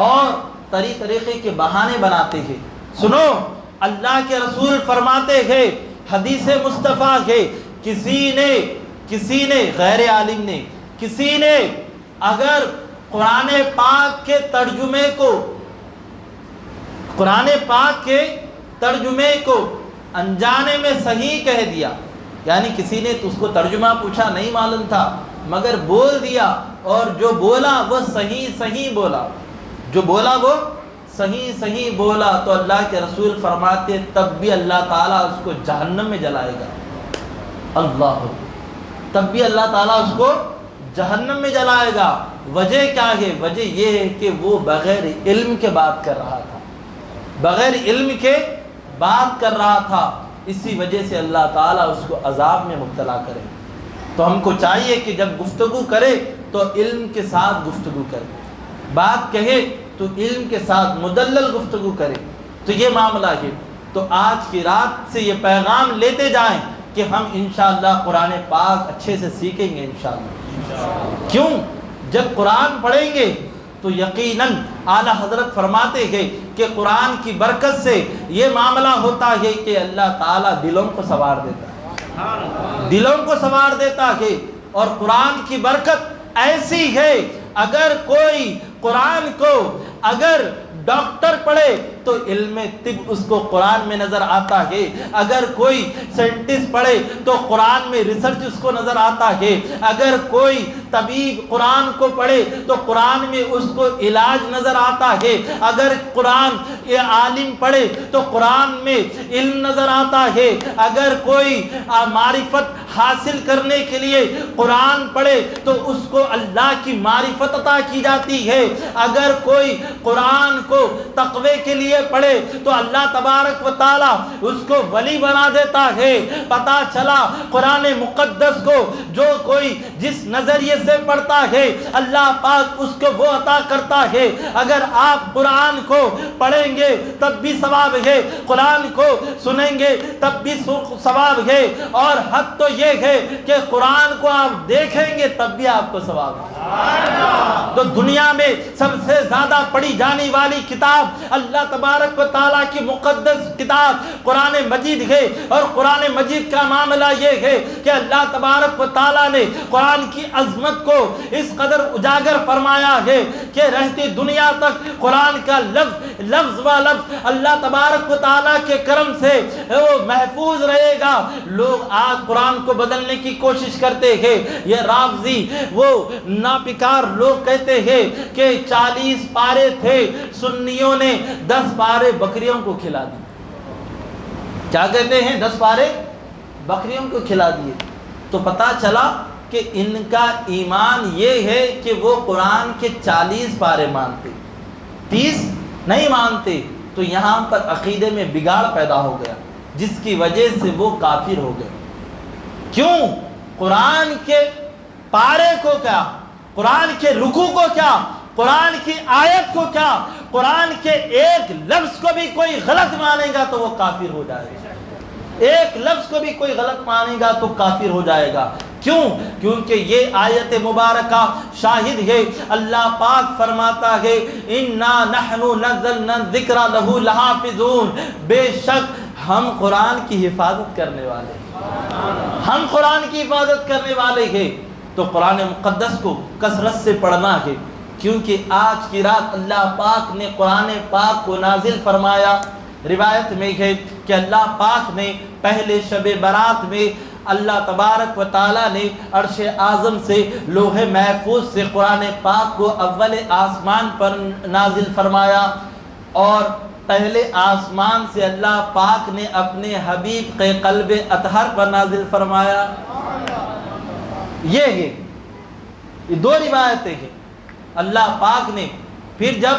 اور طریقے کے بہانے بناتے ہیں۔ سنو، اللہ کے رسول فرماتے ہیں، حدیث مصطفیٰ ہے، کسی نے غیر عالم نے، کسی نے اگر قرآن پاک کے ترجمے کو انجانے میں صحیح کہہ دیا، یعنی کسی نے اس کو ترجمہ پوچھا، نہیں معلوم تھا مگر بول دیا، اور جو بولا وہ صحیح بولا، جو بولا وہ صحیح بولا، تو اللہ کے رسول فرماتے تب بھی اللہ تعالیٰ اس کو جہنم میں جلائے گا۔ اللہ، تب بھی اللہ تعالیٰ اس کو جہنم میں جلائے گا۔ وجہ کیا ہے؟ وجہ یہ ہے کہ وہ بغیر علم کے بات کر رہا تھا، بغیر علم کے بات کر رہا تھا، اسی وجہ سے اللہ تعالیٰ اس کو عذاب میں مبتلا کرے۔ تو ہم کو چاہیے کہ جب گفتگو کرے تو علم کے ساتھ گفتگو کرے، بات کہے تو علم کے ساتھ مدلل گفتگو کرے۔ تو یہ معاملہ ہے۔ تو آج کی رات سے یہ پیغام لیتے جائیں کہ ہم انشاءاللہ قرآن پاک اچھے سے سیکھیں گے انشاءاللہ۔ کیوں؟ جب قرآن پڑھیں گے تو یقیناً اعلیٰ حضرت فرماتے ہیں کہ قرآن کی برکت سے یہ معاملہ ہوتا ہے کہ اللہ تعالیٰ دلوں کو سنوار دیتا ہے، دلوں کو سنوار دیتا ہے۔ اور قرآن کی برکت ایسی ہے، اگر کوئی قرآن کو اگر ڈاکٹر پڑھے تو علم طب اس کو قرآن میں نظر آتا ہے، اگر کوئی سائنٹسٹ پڑھے تو قرآن میں ریسرچ اس کو نظر آتا ہے، اگر کوئی طبیب قرآن کو پڑھے تو قرآن میں اس کو علاج نظر آتا ہے، اگر قرآن عالم پڑھے تو قرآن میں علم نظر آتا ہے، اگر کوئی معرفت حاصل کرنے کے لیے قرآن پڑھے تو اس کو اللہ کی معرفت عطا کی جاتی ہے، اگر کوئی قرآن کو تقوی کے لیے پڑھے تو اللہ تبارک و تعالی اس کو ولی بنا دیتا ہے۔ پتہ چلا قرآن مقدس کو جو کوئی جس نظریے سے پڑھتا ہے اللہ پاک اس کو وہ عطا کرتا ہے۔ اگر آپ قرآن کو پڑھیں گے تب بھی ثواب ہے، قرآن کو سنیں گے تب بھی ثواب ہے، اور حد تو یہ ہے کہ قرآن کو آپ دیکھیں گے تب بھی آپ کو ثواب ہے۔ تو دنیا میں سب سے زیادہ پڑھی جانے والی کتاب اللہ تبارک و تعالیٰ کی مقدس کتاب قرآن مجید ہے، اور قرآن مجید کا معاملہ یہ ہے کہ اللہ تبارک و تعالیٰ نے قرآن کی عظمت کو اس قدر اجاگر فرمایا ہے کہ رہتی دنیا تک قرآن کا لفظ و لفظ اللہ تبارک و تعالیٰ کے کرم سے وہ محفوظ رہے گا۔ لوگ آج قرآن کو بدلنے کی کوشش کرتے ہیں، یہ رافضی وہ ناپکار لوگ کہتے ہیں کہ 40 پارے تھے، سنیوں نے 10 پارے بکریوں کو کھلا دی۔ کیا کہتے ہیں؟ 10 پارے بکریوں کو کھلا دیے۔ تو پتہ چلا کہ ان کا ایمان یہ ہے کہ وہ قرآن کے 40 پارے مانتے، 30 نہیں مانتے۔ تو یہاں پر عقیدے میں بگاڑ پیدا ہو گیا، جس کی وجہ سے وہ کافر ہو گئے۔ کیوں؟ قرآن کے پارے کو کیا، قرآن کے رکوع کو کیا، قرآن کی آیت کو کیا، قرآن کے ایک لفظ کو بھی کوئی غلط مانے گا تو وہ کافر ہو جائے گا، ایک لفظ کو بھی کوئی غلط مانے گا تو کافر ہو جائے گا۔ کیوں؟ کیونکہ یہ آیت مبارکہ شاہد ہے۔ اللہ پاک فرماتا ہے اِنَّا نَحْنُ نَزَّلْنَا الذِّكْرَ لَهُ لَحَافِظُونَ، بے شک ہم قرآن کی حفاظت کرنے والے ہیں، ہم قرآن کی حفاظت کرنے والے ہیں۔ تو قرآن مقدس کو کثرت سے پڑھنا ہے، کیونکہ آج کی رات اللہ پاک نے قرآن پاک کو نازل فرمایا۔ روایت میں ہے کہ اللہ پاک نے پہلے شب برات میں اللہ تبارک و تعالیٰ نے عرش اعظم سے لوح محفوظ سے قرآن پاک کو اول آسمان پر نازل فرمایا، اور پہلے آسمان سے اللہ پاک نے اپنے حبیب کے قلب اطہر پر نازل فرمایا۔ یہ دو روایتیں ہیں۔ اللہ پاک نے پھر جب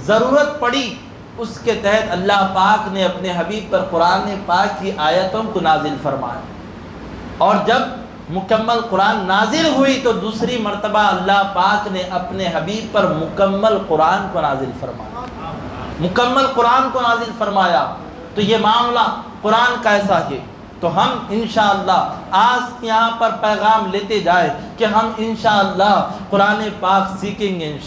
ضرورت پڑی اس کے تحت اللہ پاک نے اپنے حبیب پر قرآن پاک کی آیتوں کو نازل فرمایا، اور جب مکمل قرآن نازل ہوئی تو دوسری مرتبہ اللہ پاک نے اپنے حبیب پر مکمل قرآن کو نازل فرمایا، مکمل قرآن کو نازل فرمایا۔ تو یہ معاملہ قرآن کا ایسا ہے۔ تو ہم انشاءاللہ آج یہاں پر پیغام لیتے جائیں کہ ہم انشاءاللہ قرآن پاک سیکھیں گے،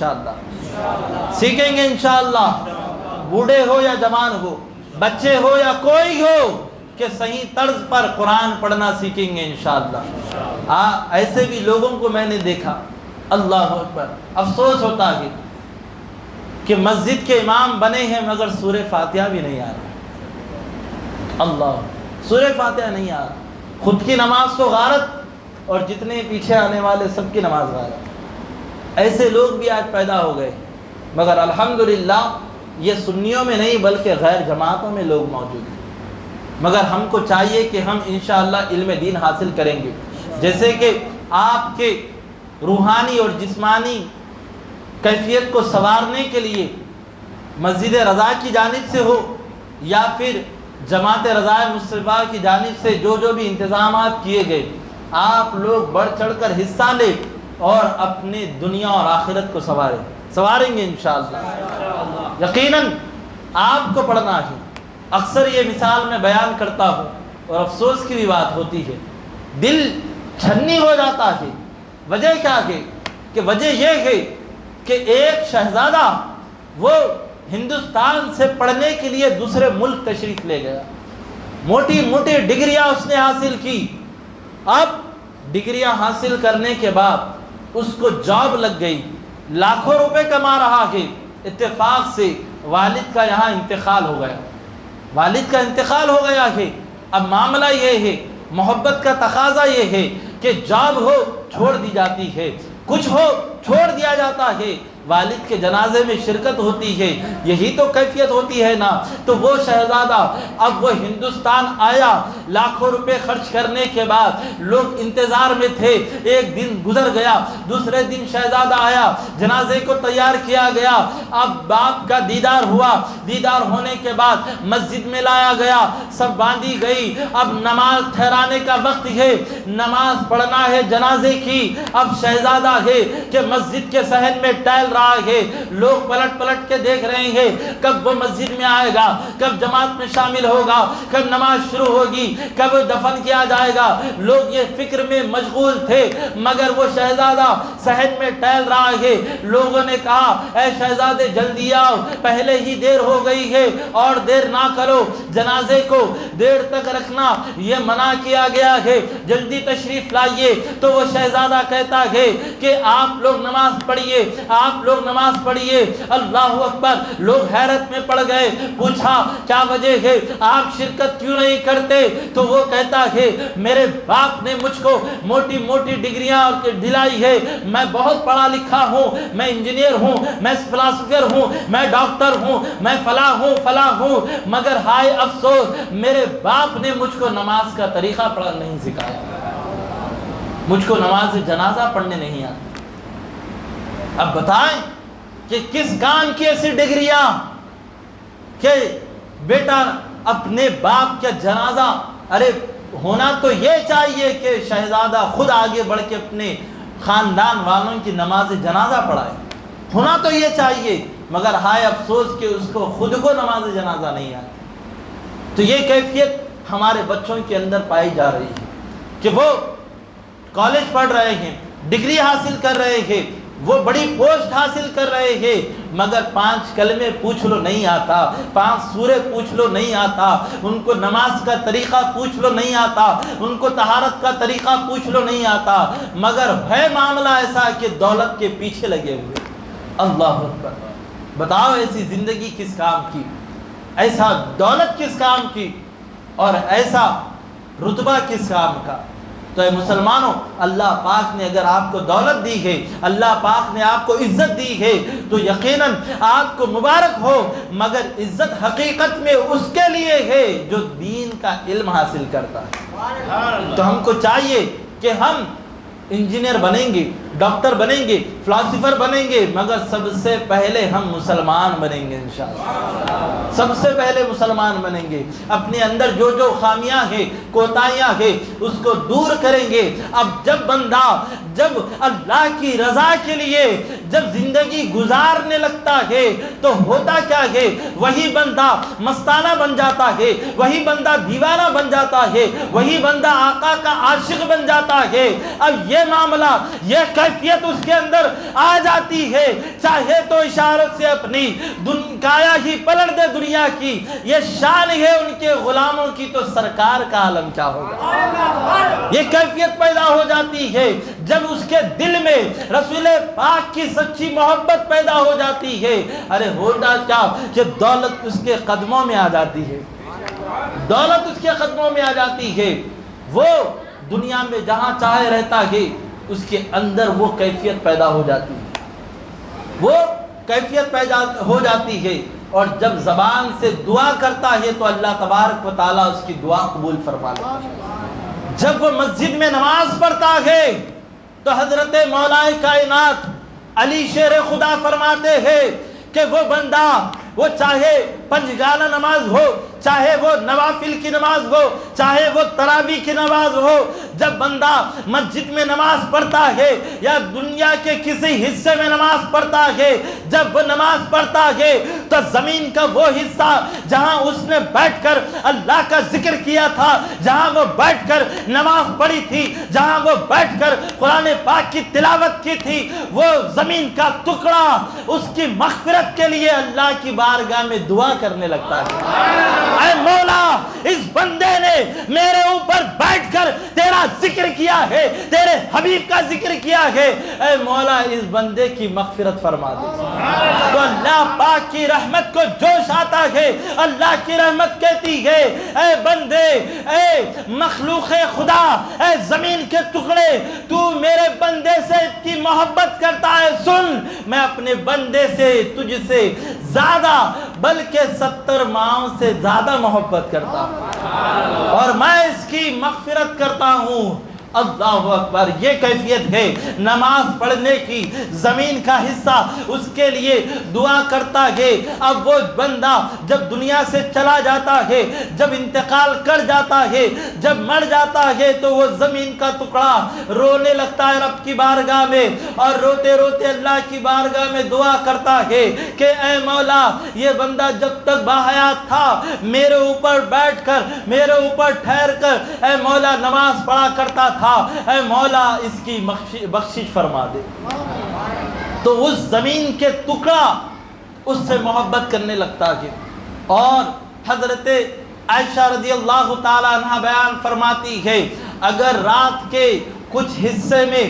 سیکھیں گے انشاءاللہ، بوڑھے ہو یا جوان ہو، بچے ہو یا کوئی ہو، کہ صحیح طرز پر قرآن پڑھنا سیکھیں گے انشاءاللہ۔ ایسے بھی لوگوں کو میں نے دیکھا، اللہ اکبر، افسوس ہوتا ہے کہ مسجد کے امام بنے ہیں مگر سورہ فاتحہ بھی نہیں آ رہا، اللہ، سورہ فاتحہ نہیں آ رہا۔ خود کی نماز تو غارت، اور جتنے پیچھے آنے والے سب کی نماز غارت۔ ایسے لوگ بھی آج پیدا ہو گئے، مگر الحمدللہ یہ سنیوں میں نہیں بلکہ غیر جماعتوں میں لوگ موجود ہیں۔ مگر ہم کو چاہیے کہ ہم انشاءاللہ علم دین حاصل کریں گے، جیسے کہ آپ کے روحانی اور جسمانی کیفیت کو سنوارنے کے لیے مسجد رضا کی جانب سے ہو یا پھر جماعت رضا مصطفیٰ کی جانب سے جو بھی انتظامات کیے گئے، آپ لوگ بڑھ چڑھ کر حصہ لیں اور اپنے دنیا اور آخرت کو سنواریں گے انشاءاللہ۔ یقیناً آپ کو پڑھنا ہے۔ اکثر یہ مثال میں بیان کرتا ہوں اور افسوس کی بھی بات ہوتی ہے، دل چھنی ہو جاتا ہے۔ وجہ کیا ہے؟ کہ وجہ یہ ہے کہ ایک شہزادہ وہ ہندوستان سے پڑھنے کے لیے دوسرے ملک تشریف لے گیا، موٹی موٹی ڈگریاں اس نے حاصل کی۔ اب ڈگریاں حاصل کرنے کے بعد اس کو جاب لگ گئی، لاکھوں روپے کما رہا ہے۔ اتفاق سے والد کا یہاں انتقال ہو گیا، والد کا انتقال ہو گیا ہے۔ اب معاملہ یہ ہے، محبت کا تقاضا یہ ہے کہ جاب ہو چھوڑ دی جاتی ہے، کچھ ہو چھوڑ دیا جاتا ہے، والد کے جنازے میں شرکت ہوتی ہے، یہی تو کیفیت ہوتی ہے نا۔ تو وہ شہزادہ اب وہ ہندوستان آیا، لاکھوں روپے خرچ کرنے کے بعد لوگ انتظار میں تھے۔ ایک دن گزر گیا، دوسرے دن شہزادہ آیا، جنازے کو تیار کیا گیا۔ اب باپ کا دیدار ہوا، دیدار ہونے کے بعد مسجد میں لایا گیا، سب باندھی گئی۔ اب نماز ٹھہرانے کا وقت ہے، نماز پڑھنا ہے جنازے کی۔ اب شہزادہ ہے کہ مسجد کے صحن میں ٹہل رہا ہے، لوگ پلٹ پلٹ کے دیکھ رہے ہیں کب وہ مسجد میں آئے گا، کب جماعت میں شامل ہوگا، کب نماز شروع ہوگی، کب دفن کیا جائے گا۔ لوگ یہ فکر میں مشغول تھے، مگر وہ شہزادہ صحن میں ٹہل رہا ہے۔ لوگوں نے کہا اے شہزادے جلدی آؤ، پہلے ہی دیر ہو گئی ہے اور دیر نہ کرو، جنازے کو دیر تک رکھنا یہ منع کیا گیا ہے، جلدی تشریف لائیے۔ تو وہ شہزادہ کہتا ہے کہ آپ لوگ نماز پڑھیے، آپ لوگ نماز پڑھیے۔ اللہ اکبر، لوگ حیرت میں پڑ گئے، پوچھا کیا وجہ ہے، آپ شرکت کیوں نہیں کرتے؟ تو وہ کہتا ہے میرے باپ نے مجھ کو موٹی موٹی ڈگریاں دلائی ہے، میں بہت پڑھا لکھا ہوں، میں انجینئر ہوں، میں فلاسفر ہوں، میں ڈاکٹر ہوں، میں فلاں ہوں، مگر ہائے افسوس میرے باپ نے مجھ کو نماز کا طریقہ پڑھنا نہیں سکھایا، مجھ کو نماز جنازہ پڑھنے نہیں آتا۔ اب بتائیں کہ کس کام کی ایسی ڈگریاں کہ بیٹا اپنے باپ کا جنازہ، ارے ہونا تو یہ چاہیے کہ شہزادہ خود آگے بڑھ کے اپنے خاندان والوں کی نماز جنازہ پڑھائے، ہونا تو یہ چاہیے، مگر ہائے افسوس کہ اس کو خود کو نماز جنازہ نہیں آتی۔ تو یہ کیفیت ہمارے بچوں کے اندر پائی جا رہی ہے کہ وہ کالج پڑھ رہے ہیں، ڈگری حاصل کر رہے ہیں، وہ بڑی پوسٹ حاصل کر رہے ہیں، مگر 5 کلمے پوچھ لو نہیں آتا، 5 سورے پوچھ لو نہیں آتا، ان کو نماز کا طریقہ پوچھ لو نہیں آتا، ان کو طہارت کا طریقہ پوچھ لو نہیں آتا، مگر ہے معاملہ ایسا کہ دولت کے پیچھے لگے ہوئے۔ اللہ اکبر، بتاؤ ایسی زندگی کس کام کی، ایسا دولت کس کام کی، اور ایسا رتبہ کس کام کا؟ تو اے مسلمانوں، اللہ پاک نے اگر آپ کو دولت دی ہے، اللہ پاک نے آپ کو عزت دی ہے تو یقیناً آپ کو مبارک ہو، مگر عزت حقیقت میں اس کے لیے ہے جو دین کا علم حاصل کرتا ہے۔ تو ہم کو چاہیے کہ ہم انجینئر بنیں گے، ڈاکٹر بنیں گے، فلاسفر بنیں گے، مگر سب سے پہلے ہم مسلمان بنیں گے انشاءاللہ۔ سب سے پہلے مسلمان بنیں گے، اپنے اندر جو جو خامیاں ہیں، کوتاہیاں ہیں، اس کو دور کریں گے۔ اب جب اللہ کی رضا کے لیے جب زندگی گزارنے لگتا ہے تو ہوتا کیا ہے، وہی بندہ مستانہ بن جاتا ہے، وہی بندہ دیوانہ بن جاتا ہے، وہی بندہ آقا کا عاشق بن جاتا ہے۔ اب یہ معاملہ، یہ کیفیت اس کے اندر آ جاتی ہے، چاہے تو اشارت سے اپنی کایا ہی پلٹ دے دنیا کی، یہ شان ہے ان کے غلاموں کی، تو سرکار کا عالم کیا ہوگا۔ یہ کیفیت پیدا ہو جاتی ہے جب اس کے دل میں رسول پاک کی سچی محبت پیدا ہو جاتی ہے۔ ارے ہوتا کیا کہ دولت اس کے قدموں میں آ جاتی ہے، دولت اس کے قدموں میں آ جاتی ہے، وہ دنیا میں جہاں چاہے رہتا ہے، اس کے اندر وہ کیفیت پیدا ہو جاتی ہے، وہ کیفیت پیدا ہو جاتی ہے۔ اور جب زبان سے دعا کرتا ہے تو اللہ تبارک و تعالیٰ اس کی دعا قبول فرما لیتا ہے۔ جب وہ مسجد میں نماز پڑھتا ہے تو حضرت مولا کائنات علی شیر خدا فرماتے ہیں کہ وہ بندہ، وہ چاہے پنجگانہ نماز ہو، چاہے وہ نوافل کی نماز ہو، چاہے وہ تراویح کی نماز ہو، جب بندہ مسجد میں نماز پڑھتا ہے یا دنیا کے کسی حصے میں نماز پڑھتا ہے، جب وہ نماز پڑھتا ہے تو زمین کا وہ حصہ جہاں اس نے بیٹھ کر اللہ کا ذکر کیا تھا، جہاں وہ بیٹھ کر نماز پڑھی تھی، جہاں وہ بیٹھ کر قرآن پاک کی تلاوت کی تھی، وہ زمین کا ٹکڑا اس کی مغفرت کے لیے اللہ کی بارگاہ میں دعا کرنے لگتا ہے۔ اے مولا، اس بندے نے میرے اوپر بیٹھ کر تیرا ذکر کیا ہے، تیرے حبیب کا ذکر کیا ہے، اے مولا اس بندے کی مغفرت فرما دے۔ تو اللہ پاک کی رحمت کو جوش آتا ہے، اللہ کی رحمت کہتی ہے اے بندے، اے مخلوق خدا، اے زمین کے ٹکڑے، تو میرے بندے سے اتنی محبت کرتا ہے، سن، میں اپنے بندے سے تجھ سے زیادہ بلکہ 70 ماؤں سے زیادہ محبت کرتا ہوں اور میں اس کی مغفرت کرتا ہوں۔ اللہ اکبر، یہ کیفیت ہے نماز پڑھنے کی۔ زمین کا حصہ اس کے لیے دعا کرتا ہے۔ اب وہ بندہ جب دنیا سے چلا جاتا ہے، جب انتقال کر جاتا ہے، جب مر جاتا ہے، تو وہ زمین کا ٹکڑا رونے لگتا ہے رب کی بارگاہ میں، اور روتے روتے اللہ کی بارگاہ میں دعا کرتا ہے کہ اے مولا، یہ بندہ جب تک باحیات تھا میرے اوپر بیٹھ کر، میرے اوپر ٹھہر کر اے مولا نماز پڑھا کرتا تھا، اے مولا اس کی بخشش فرما دے۔ تو اس زمین کے ٹکڑا اس سے محبت کرنے لگتا ہے۔ اور حضرت عائشہ رضی اللہ تعالی عنہ بیان فرماتی ہے، اگر رات کے کچھ حصے میں،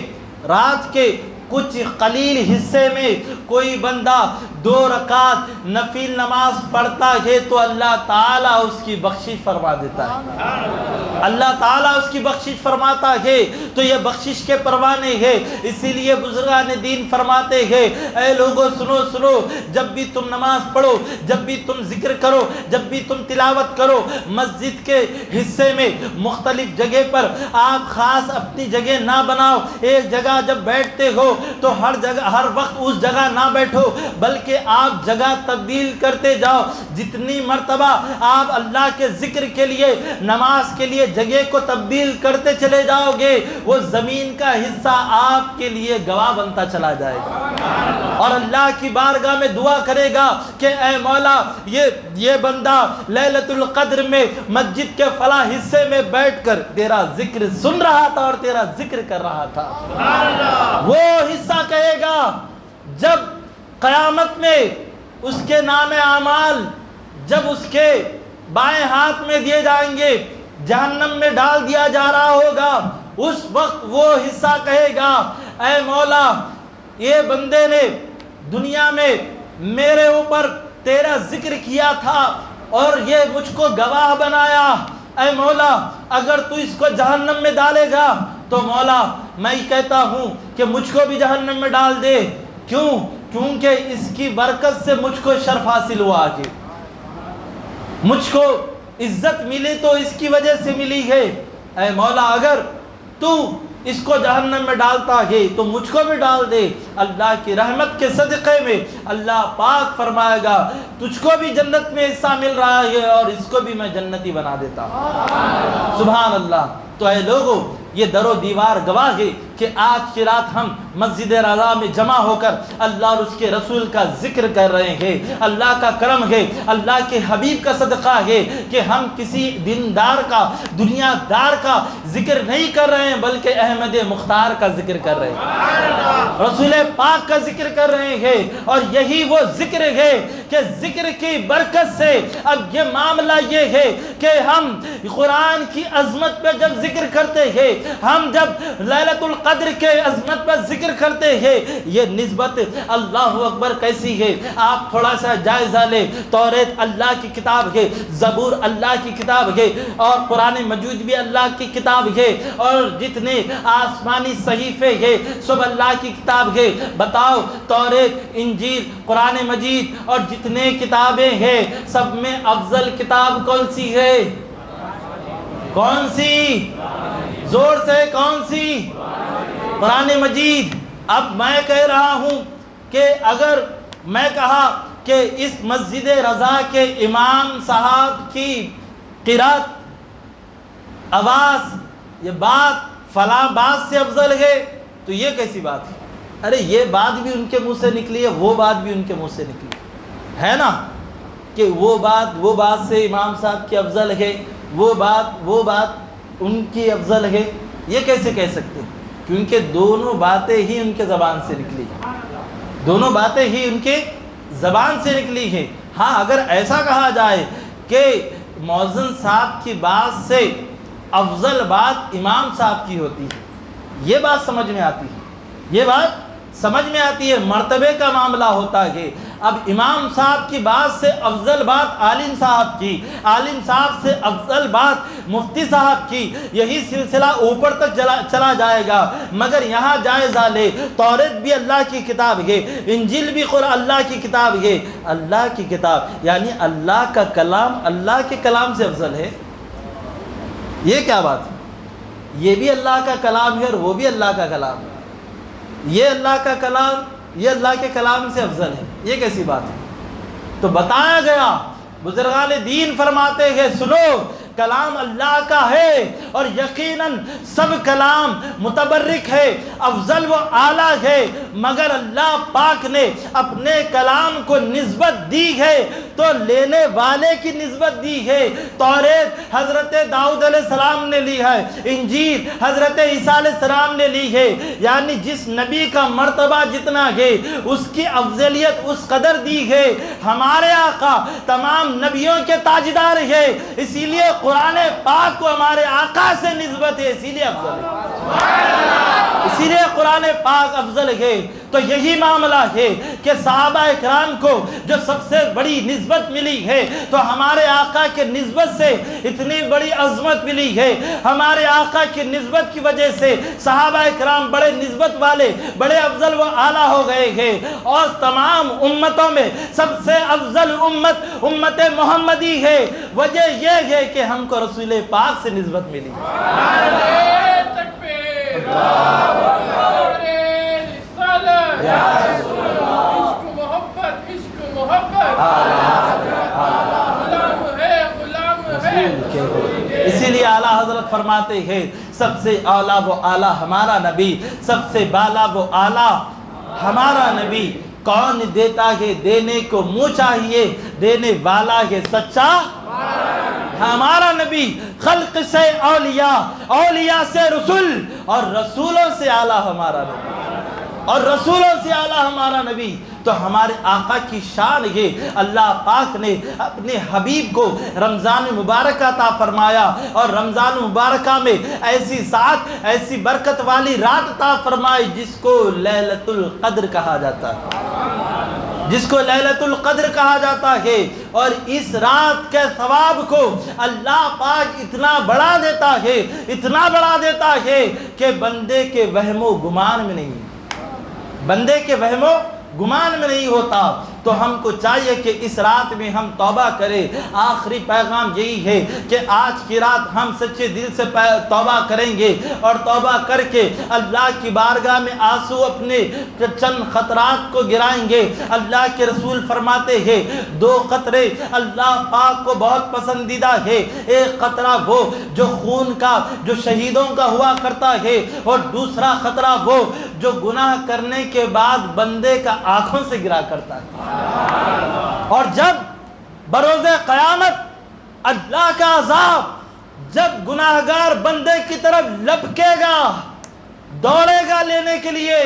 رات کے کچھ قلیل حصے میں کوئی بندہ 2 رکعت نفل نماز پڑھتا ہے تو اللہ تعالیٰ اس کی بخشش فرما دیتا ہے، اللہ تعالیٰ اس کی بخشش فرماتا ہے۔ تو یہ بخشش کے پروانے ہیں، اسی لیے بزرگان دین فرماتے ہیں اے لوگوں سنو سنو، جب بھی تم نماز پڑھو، جب بھی تم ذکر کرو، جب بھی تم تلاوت کرو، مسجد کے حصے میں مختلف جگہ پر آپ خاص اپنی جگہ نہ بناؤ۔ ایک جگہ جب بیٹھتے ہو تو ہر جگہ، ہر وقت اس جگہ نہ بیٹھو، بلکہ آپ جگہ تبدیل کرتے جاؤ۔ جتنی مرتبہ آپ اللہ کے ذکر کے لیے، نماز کے لیے جگہ کو تبدیل کرتے چلے جاؤ گے، وہ زمین کا حصہ آپ کے لیے گواہ بنتا چلا جائے گا، اور اللہ کی بارگاہ میں دعا کرے گا کہ اے مولا، یہ بندہ لیلۃ القدر میں مسجد کے فلاں حصے میں بیٹھ کر تیرا ذکر سن رہا تھا اور تیرا ذکر کر رہا تھا۔ وہ حصہ کہے گا جب قیامت میں اس کے نام اعمال جب اس کے بائیں ہاتھ میں دیے جائیں گے، جہنم میں ڈال دیا جا رہا ہوگا، اس وقت وہ حصہ کہے گا اے مولا، یہ بندے نے دنیا میں میرے اوپر تیرا ذکر کیا تھا اور یہ مجھ کو گواہ بنایا، اے مولا اگر تو اس کو جہنم میں ڈالے گا تو مولا میں کہتا ہوں کہ مجھ کو بھی جہنم میں ڈال دے. کیوں؟ کیونکہ اس کی برکت سے مجھ کو شرف حاصل ہوا کہ مجھ کو عزت ملی تو اس کی وجہ سے ملی ہے. اے مولا اگر تو اس کو جہنم میں ڈالتا ہے تو مجھ کو بھی ڈال دے. اللہ کی رحمت کے صدقے میں اللہ پاک فرمائے گا تجھ کو بھی جنت میں حصہ مل رہا ہے اور اس کو بھی میں جنتی بنا دیتا ہوں. سبحان اللہ. تو اے لوگوں یہ در و دیوار گواہ ہے کہ آج کی رات ہم مسجد رضا میں جمع ہو کر اللہ اور اس کے رسول کا ذکر کر رہے ہیں. اللہ کا کرم ہے, اللہ کے حبیب کا صدقہ ہے کہ ہم کسی دیندار کا, دنیا دار کا ذکر نہیں کر رہے ہیں بلکہ احمد مختار کا ذکر کر رہے ہیں, رسول پاک کا ذکر کر رہے ہیں. اور یہی وہ ذکر ہے کہ ذکر کی برکت سے اب یہ معاملہ یہ ہے کہ ہم قرآن کی عظمت پہ جب ذکر کرتے ہیں, ہم جب لیلۃ القدر کے عظمت پر ذکر کرتے ہیں, یہ نسبت اللہ اکبر کیسی ہے آپ تھوڑا سا جائزہ لیں. توریت اللہ کی کتاب ہے, زبور اللہ کی کتاب ہے, اور قرآن مجید بھی اللہ کی کتاب ہے, اور جتنے آسمانی صحیفے ہیں سب اللہ کی کتاب ہے. بتاؤ توریت, انجیل, قرآن مجید اور جتنے کتابیں ہیں سب میں افضل کتاب کون سی ہے؟ کون سی؟ زور سے کون سی؟ قرآن مجید. اب میں کہہ رہا ہوں کہ اگر میں کہا کہ اس مسجد رضا کے امام صاحب کی قرات, آواز, یہ بات فلاں بات سے افضل ہے تو یہ کیسی بات ہے؟ ارے یہ بات بھی ان کے منہ سے نکلی ہے, وہ بات بھی ان کے منہ سے نکلی ہے نا, کہ وہ بات سے امام صاحب کی افضل ہے, وہ بات ان کی افضل ہے. یہ کیسے کہہ سکتے ہیں؟ کیونکہ دونوں باتیں ہی ان کے زبان سے نکلی ہیں, دونوں باتیں ہی ان کے زبان سے نکلی ہیں. ہاں اگر ایسا کہا جائے کہ مؤذن صاحب کی بات سے افضل بات امام صاحب کی ہوتی ہے, یہ بات سمجھ میں آتی ہے, یہ بات سمجھ میں آتی ہے, مرتبے کا معاملہ ہوتا ہے. اب امام صاحب کی بات سے افضل بات عالم صاحب کی, عالم صاحب سے افضل بات مفتی صاحب کی, یہی سلسلہ اوپر تک چلا جائے گا. مگر یہاں جائزہ لے, توریت بھی اللہ کی کتاب ہے, انجیل بھی قرآن اللہ کی کتاب ہے. اللہ کی کتاب یعنی اللہ کا کلام اللہ کے کلام سے افضل ہے, یہ کیا بات ہے؟ یہ بھی اللہ کا کلام ہے اور وہ بھی اللہ کا کلام ہے. یہ اللہ کا کلام, یہ اللہ کے کلام سے افضل ہے, یہ کیسی بات ہے؟ تو بتایا گیا, بزرگان دین فرماتے ہیں سنو کلام اللہ کا ہے اور یقیناً سب کلام متبرک ہے, افضل و اعلیٰ ہے, مگر اللہ پاک نے اپنے کلام کو نسبت دی ہے تو لینے والے کی نسبت دی ہے. توریت حضرت داؤد علیہ السلام نے لی ہے, انجیل حضرت عیسیٰ علیہ السلام نے لی ہے, یعنی جس نبی کا مرتبہ جتنا ہے اس کی افضلیت اس قدر دی ہے. ہمارے آقا تمام نبیوں کے تاجدار ہے, اسی لیے قرآن پاک کو ہمارے آقا سے نسبت ہے, اسی لیے افضل ہے, اسی لیے قرآن پاک افضل ہے. تو یہی معاملہ ہے کہ صحابہ اکرام کو جو سب سے بڑی نسبت ملی ہے تو ہمارے آقا کے نسبت سے اتنی بڑی عظمت ملی ہے. ہمارے آقا کی نسبت کی وجہ سے صحابہ اکرام بڑے نسبت والے, بڑے افضل و اعلیٰ ہو گئے ہیں. اور تمام امتوں میں سب سے افضل امت محمدی ہے. وجہ یہ ہے کہ ہم کو رسول پاک سے نسبت ملی. اسی لیے اعلیٰ حضرت فرماتے ہیں سب سے اعلیٰ وہ اعلیٰ ہمارا نبی, سب سے بالا وہ اعلیٰ ہمارا نبی. کون دیتا ہے دینے کو منہ چاہیے, دینے والا ہے سچا ہمارا نبی. خلق سے اولیاء, اولیاء سے رسول, اور رسولوں سے اعلیٰ ہمارا نبی, اور رسولوں سے اعلیٰ ہمارا نبی. تو ہمارے آقا کی شان ہے. اللہ پاک نے اپنے حبیب کو رمضان مبارکہ عطا فرمایا, اور رمضان مبارکہ میں ایسی ساتھ ایسی برکت والی رات عطا فرمائی جس کو لیلۃ القدر کہا جاتا ہے, جس کو لیلۃ القدر کہا جاتا ہے، اور اس رات کے ثواب کو اللہ پاک اتنا بڑھا دیتا ہے، اتنا بڑھا دیتا ہے کہ بندے کے وہم و گمان میں نہیں، بندے کے وہم و گمان میں نہیں ہوتا۔ تو ہم کو چاہیے کہ اس رات میں ہم توبہ کریں۔ آخری پیغام یہی ہے کہ آج کی رات ہم سچے دل سے توبہ کریں گے، اور توبہ کر کے اللہ کی بارگاہ میں آنسو اپنے چند خطرات کو گرائیں گے۔ اللہ کے رسول فرماتے ہیں 2 قطرے اللہ پاک کو بہت پسندیدہ ہے، ایک قطرہ وہ جو خون کا، جو شہیدوں کا ہوا کرتا ہے، اور دوسرا خطرہ وہ جو گناہ کرنے کے بعد بندے کا آنکھوں سے گرا کرتا ہے۔ اور جب بروز قیامت اللہ کا عذاب جب گناہگار بندے کی طرف لپکے گا، دوڑے گا لینے کے لیے،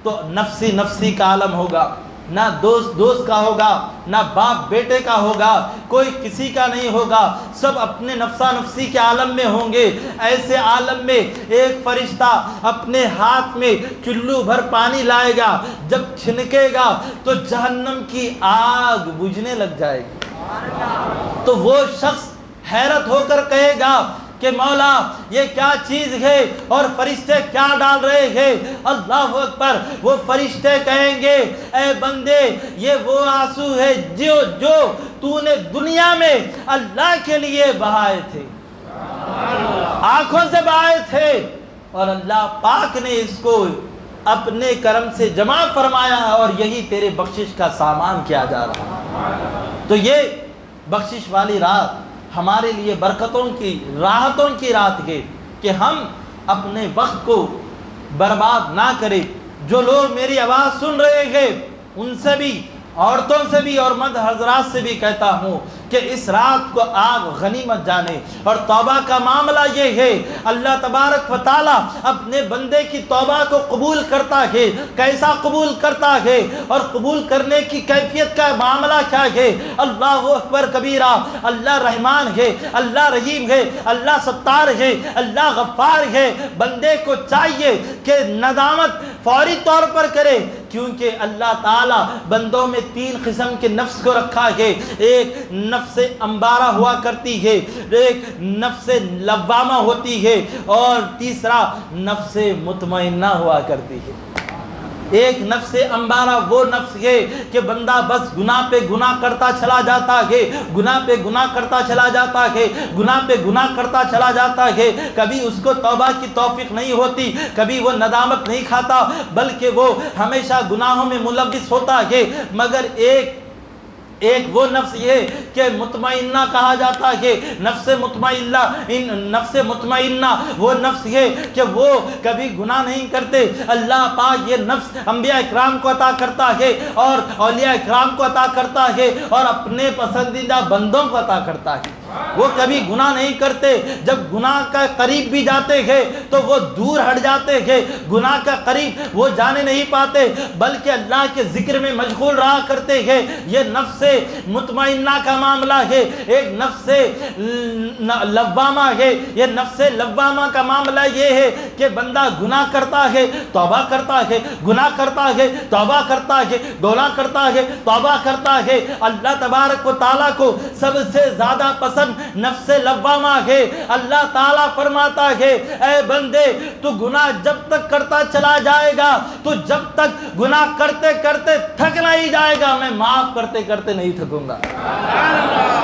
تو نفسی نفسی کا عالم ہوگا، نہ دوست کا ہوگا، نہ باپ بیٹے کا ہوگا، کوئی کسی کا نہیں ہوگا، سب اپنے نفسا نفسی کے عالم میں ہوں گے۔ ایسے عالم میں ایک فرشتہ اپنے ہاتھ میں چلو بھر پانی لائے گا، جب چھنکے گا تو جہنم کی آگ بجھنے لگ جائے گی۔ تو وہ شخص حیرت ہو کر کہے گا کہ مولا یہ کیا چیز ہے، اور فرشتے کیا ڈال رہے ہیں؟ اللہ اکبر۔ وہ فرشتے کہیں گے اے بندے یہ وہ آنسو ہے جو تو نے دنیا میں اللہ کے لیے بہائے تھے، آنکھوں سے بہائے تھے، اور اللہ پاک نے اس کو اپنے کرم سے جمع فرمایا ہے، اور یہی تیرے بخشش کا سامان کیا جا رہا ہے۔ تو یہ بخشش والی رات ہمارے لیے برکتوں کی، راحتوں کی رات ہے کہ ہم اپنے وقت کو برباد نہ کریں۔ جو لوگ میری آواز سن رہے ہیں ان سے بھی، عورتوں سے بھی اور مرد حضرات سے بھی کہتا ہوں کہ اس رات کو آپ غنیمت جانیں۔ اور توبہ کا معاملہ یہ ہے، اللہ تبارک و تعالیٰ اپنے بندے کی توبہ کو قبول کرتا ہے۔ کیسا قبول کرتا ہے اور قبول کرنے کی کیفیت کا معاملہ کیا ہے؟ اللہ اکبر کبیرہ۔ اللہ رحمان ہے، اللہ رحیم ہے، اللہ ستار ہے، اللہ غفار ہے۔ بندے کو چاہیے کہ ندامت فوری طور پر کرے، کیونکہ اللہ تعالیٰ بندوں میں 3 قسم کے نفس کو رکھا ہے۔ ایک نفس امبارہ ہوا کرتی ہے، ایک نفس لوامہ ہوتی ہے، اور تیسرا نفس مطمئنہ ہوا کرتی ہے۔ ایک نفس امبارہ وہ نفس ہے کہ بندہ بس گناہ پہ گناہ کرتا چلا جاتا ہے، گناہ پہ گناہ کرتا چلا جاتا ہے، گناہ پہ گناہ کرتا چلا جاتا ہے، کبھی اس کو توبہ کی توفیق نہیں ہوتی، کبھی وہ ندامت نہیں کھاتا، بلکہ وہ ہمیشہ گناہوں میں ملوث ہوتا ہے۔ مگر ایک وہ نفس یہ کہ مطمئنہ کہا جاتا ہے۔ نفس مطمئنہ وہ نفس ہے کہ وہ کبھی گناہ نہیں کرتے۔ اللہ پاک یہ نفس انبیاء اکرام کو عطا کرتا ہے، اور اولیاء اکرام کو عطا کرتا ہے، اور اپنے پسندیدہ بندوں کو عطا کرتا ہے۔ وہ کبھی گناہ نہیں کرتے، جب گناہ کا قریب بھی جاتے ہیں تو وہ دور ہٹ جاتے ہیں، گناہ کا قریب وہ جانے نہیں پاتے، بلکہ اللہ کے ذکر میں مشغول رہا کرتے ہیں۔ یہ نفس مطمئنہ کا معاملہ ہے۔ ایک نفس لوامہ ہے۔ یہ نفس لوامہ کا معاملہ یہ ہے کہ بندہ گناہ کرتا ہے، توبہ کرتا ہے، گناہ کرتا ہے، توبہ کرتا ہے، گناہ کرتا ہے، توبہ کرتا ہے۔ اللہ تبارک و تعالیٰ کو سب سے زیادہ پسند نفس لوامہ ہے۔ اللہ تعالیٰ فرماتا ہے اے بندے تو گناہ جب تک کرتا چلا جائے گا، تو جب تک گناہ کرتے کرتے تھک نہیں جائے گا، میں معاف کرتے کرتے نہیں تھکوں گا۔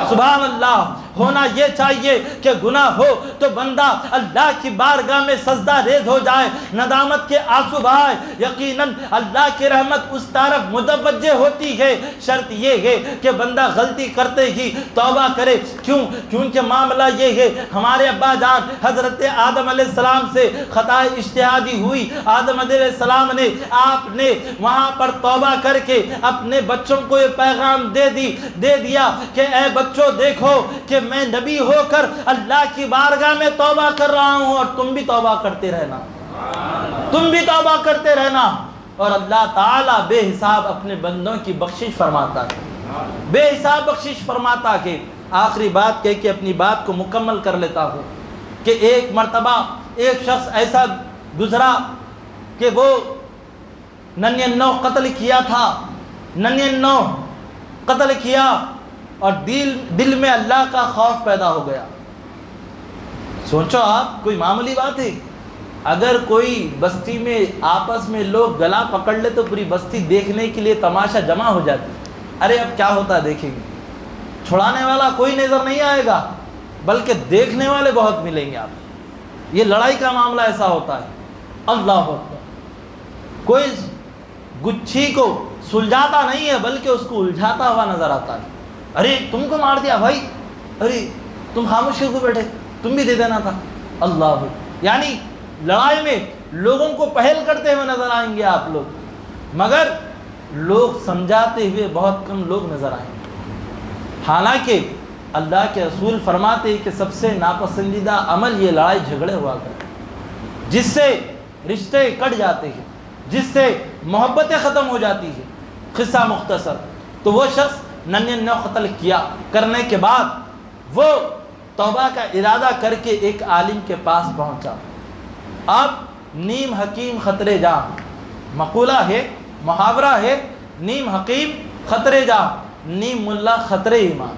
سبحان اللہ۔ ہونا یہ چاہیے کہ گناہ ہو تو بندہ اللہ کی بارگاہ میں سجدہ ریز ہو جائے، ندامت کے آنسو بہائے۔ یقیناً اللہ کی رحمت اس طرف متوجہ ہوتی ہے، شرط یہ ہے کہ بندہ غلطی کرتے ہی توبہ کرے۔ کیونکہ معاملہ یہ ہے، ہمارے ابا جان حضرت آدم علیہ السلام سے خطا اجتہادی ہوئی، آدم علیہ السلام نے آپ نے وہاں پر توبہ کر کے اپنے بچوں کو یہ پیغام دے دیا کہ اے بچوں دیکھو کہ میں نبی ہو کر اللہ کی بارگاہ میں توبہ کر رہا ہوں، اور تم بھی توبہ کرتے رہنا، تم بھی توبہ کرتے رہنا۔ اور اللہ تعالیٰ بے حساب اپنے بندوں کی بخشش فرماتا ہے، بے حساب بخشش فرماتا ہے۔ آخری بات کہہ کے اپنی بات کو مکمل کر لیتا ہوں کہ ایک مرتبہ ایک شخص ایسا گزرا کہ وہ 99 قتل کیا تھا، 99 قتل کیا اور دل میں اللہ کا خوف پیدا ہو گیا۔ سوچو آپ، کوئی معمولی بات ہے؟ اگر کوئی بستی میں آپس میں لوگ گلا پکڑ لے تو پوری بستی دیکھنے کے لیے تماشا جمع ہو جاتی۔ ارے اب کیا ہوتا ہے دیکھیں گے، چھڑانے والا کوئی نظر نہیں آئے گا بلکہ دیکھنے والے بہت ملیں گے آپ۔ یہ لڑائی کا معاملہ ایسا ہوتا ہے۔ اللہ اکبر، کوئی گچھی کو سلجھاتا نہیں ہے بلکہ اس کو الجھاتا ہوا نظر آتا ہے۔ ارے تم کو مار دیا بھائی، ارے تم خاموش کیوں بیٹھے، تم بھی دے دینا تھا۔ اللہ اکبر، یعنی لڑائی میں لوگوں کو پہل کرتے ہوئے نظر آئیں گے آپ لوگ، مگر لوگ سمجھاتے ہوئے بہت کم لوگ نظر آئیں گے۔ حالانکہ اللہ کے رسول فرماتے ہیں کہ سب سے ناپسندیدہ عمل یہ لڑائی جھگڑے ہوا کرتے ہیں، جس سے رشتے کٹ جاتے ہیں، جس سے محبتیں ختم ہو جاتی ہیں۔ قصہ مختصر، تو وہ شخص 99 قتل کیا کرنے کے بعد وہ توبہ کا ارادہ کر کے ایک عالم کے پاس پہنچا۔ اب نیم حکیم خطرے جاں، مقولہ ہے، محاورہ ہے، نیم حکیم خطرے جاں، نیم ملا خطرے ایمان۔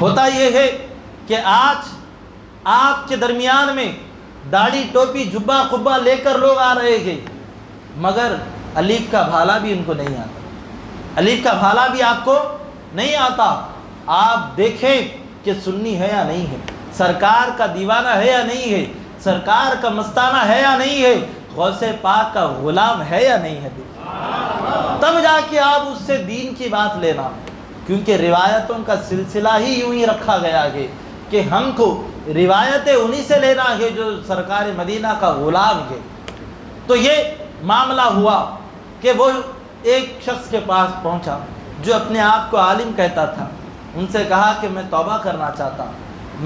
ہوتا یہ ہے کہ آج آپ کے درمیان میں داڑھی ٹوپی جبہ قبہ لے کر لوگ آ رہے ہیں، مگر الف کا بھالا بھی ان کو نہیں آتا، الف کا بھالا بھی آپ کو نہیں آتا۔ آپ دیکھیں کہ سنی ہے یا نہیں ہے، سرکار کا دیوانہ ہے یا نہیں ہے، سرکار کا مستانہ ہے یا نہیں ہے، غوث پاک کا غلام ہے یا نہیں ہے، تب جا کے آپ اس سے دین کی بات لینا۔ کیونکہ روایتوں کا سلسلہ ہی یوں ہی رکھا گیا ہے کہ ہم کو روایتیں انہی سے لینا ہے جو سرکار مدینہ کا غلام ہے۔ تو یہ معاملہ ہوا کہ وہ ایک شخص کے پاس پہنچا جو اپنے آپ کو عالم کہتا تھا، ان سے کہا کہ میں توبہ کرنا چاہتا ہوں،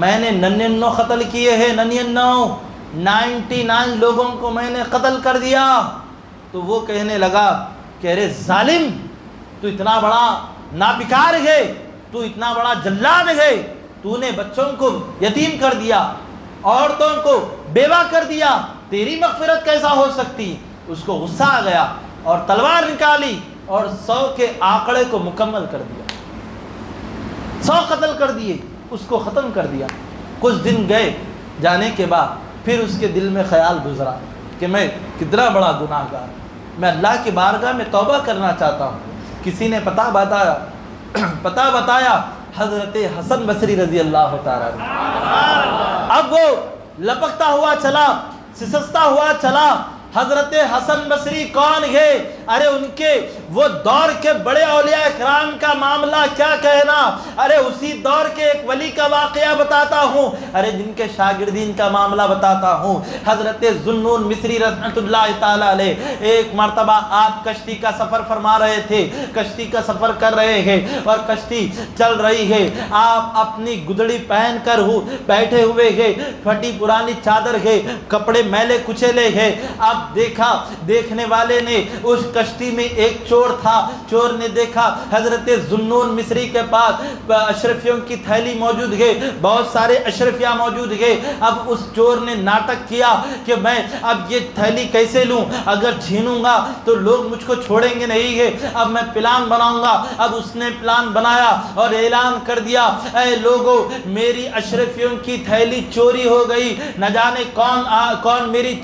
میں نے 99 قتل کیے ہیں، 99 لوگوں کو میں نے قتل کر دیا۔ تو وہ کہنے لگا کہ ارے ظالم، تو اتنا بڑا ناپکار ہے، تو اتنا بڑا جلاد ہے، تو نے بچوں کو یتیم کر دیا، عورتوں کو بیوہ کر دیا، تیری مغفرت کیسا ہو سکتی؟ اس کو غصہ آ گیا اور تلوار نکالی اور 100 کے آنکڑے کو مکمل کر دیا، 100 قتل کر دیے، اس کو ختم کر دیا۔ کچھ دن گئے، جانے کے بعد پھر اس کے دل میں خیال گزرا کہ میں کتنا بڑا گناہ گار، میں اللہ کی بارگاہ میں توبہ کرنا چاہتا ہوں۔ کسی نے پتہ بتایا حضرت حسن بصری رضی اللہ تعالیٰ عنہ۔ اب وہ لپکتا ہوا چلا، سستا ہوا چلا۔ حضرت حسن بصری کون ہے؟ ارے ان کے وہ دور کے بڑے اولیاء کرام کا معاملہ کیا کہنا، ارے اسی دور کے ایک ولی کا واقعہ بتاتا ہوں، ارے جن کے شاگردین کا معاملہ بتاتا ہوں۔ حضرت ذوالنون مصری رحمۃ اللہ تعالی علیہ ایک مرتبہ آپ کشتی کا سفر فرما رہے تھے، کشتی کا سفر کر رہے ہیں اور کشتی چل رہی ہے، آپ اپنی گدڑی پہن کر بیٹھے ہوئے ہیں، پھٹی پرانی چادر ہے، کپڑے میلے کچیلے ہیں۔ اب دیکھا، دیکھنے والے نے اس کشتی میں ایک چور تھا، چور نے دیکھا حضرت ذوالنون مصری کے پاس اشرفیوں کی تھیلی موجود ہے، بہت سارے اشرفیہ موجود ہے۔ اب اس چور نے ناٹک کیا کہ میں اب یہ تھیلی کیسے لوں، اگر چھینوں گا تو لوگ مجھ کو چھوڑیں گے نہیں ہے، اب میں پلان بناؤں گا۔ اب اس نے پلان بنایا اور اعلان کر دیا، اے لوگو میری اشرفیوں کی تھیلی چوری ہو گئی، نہ جانے کون میری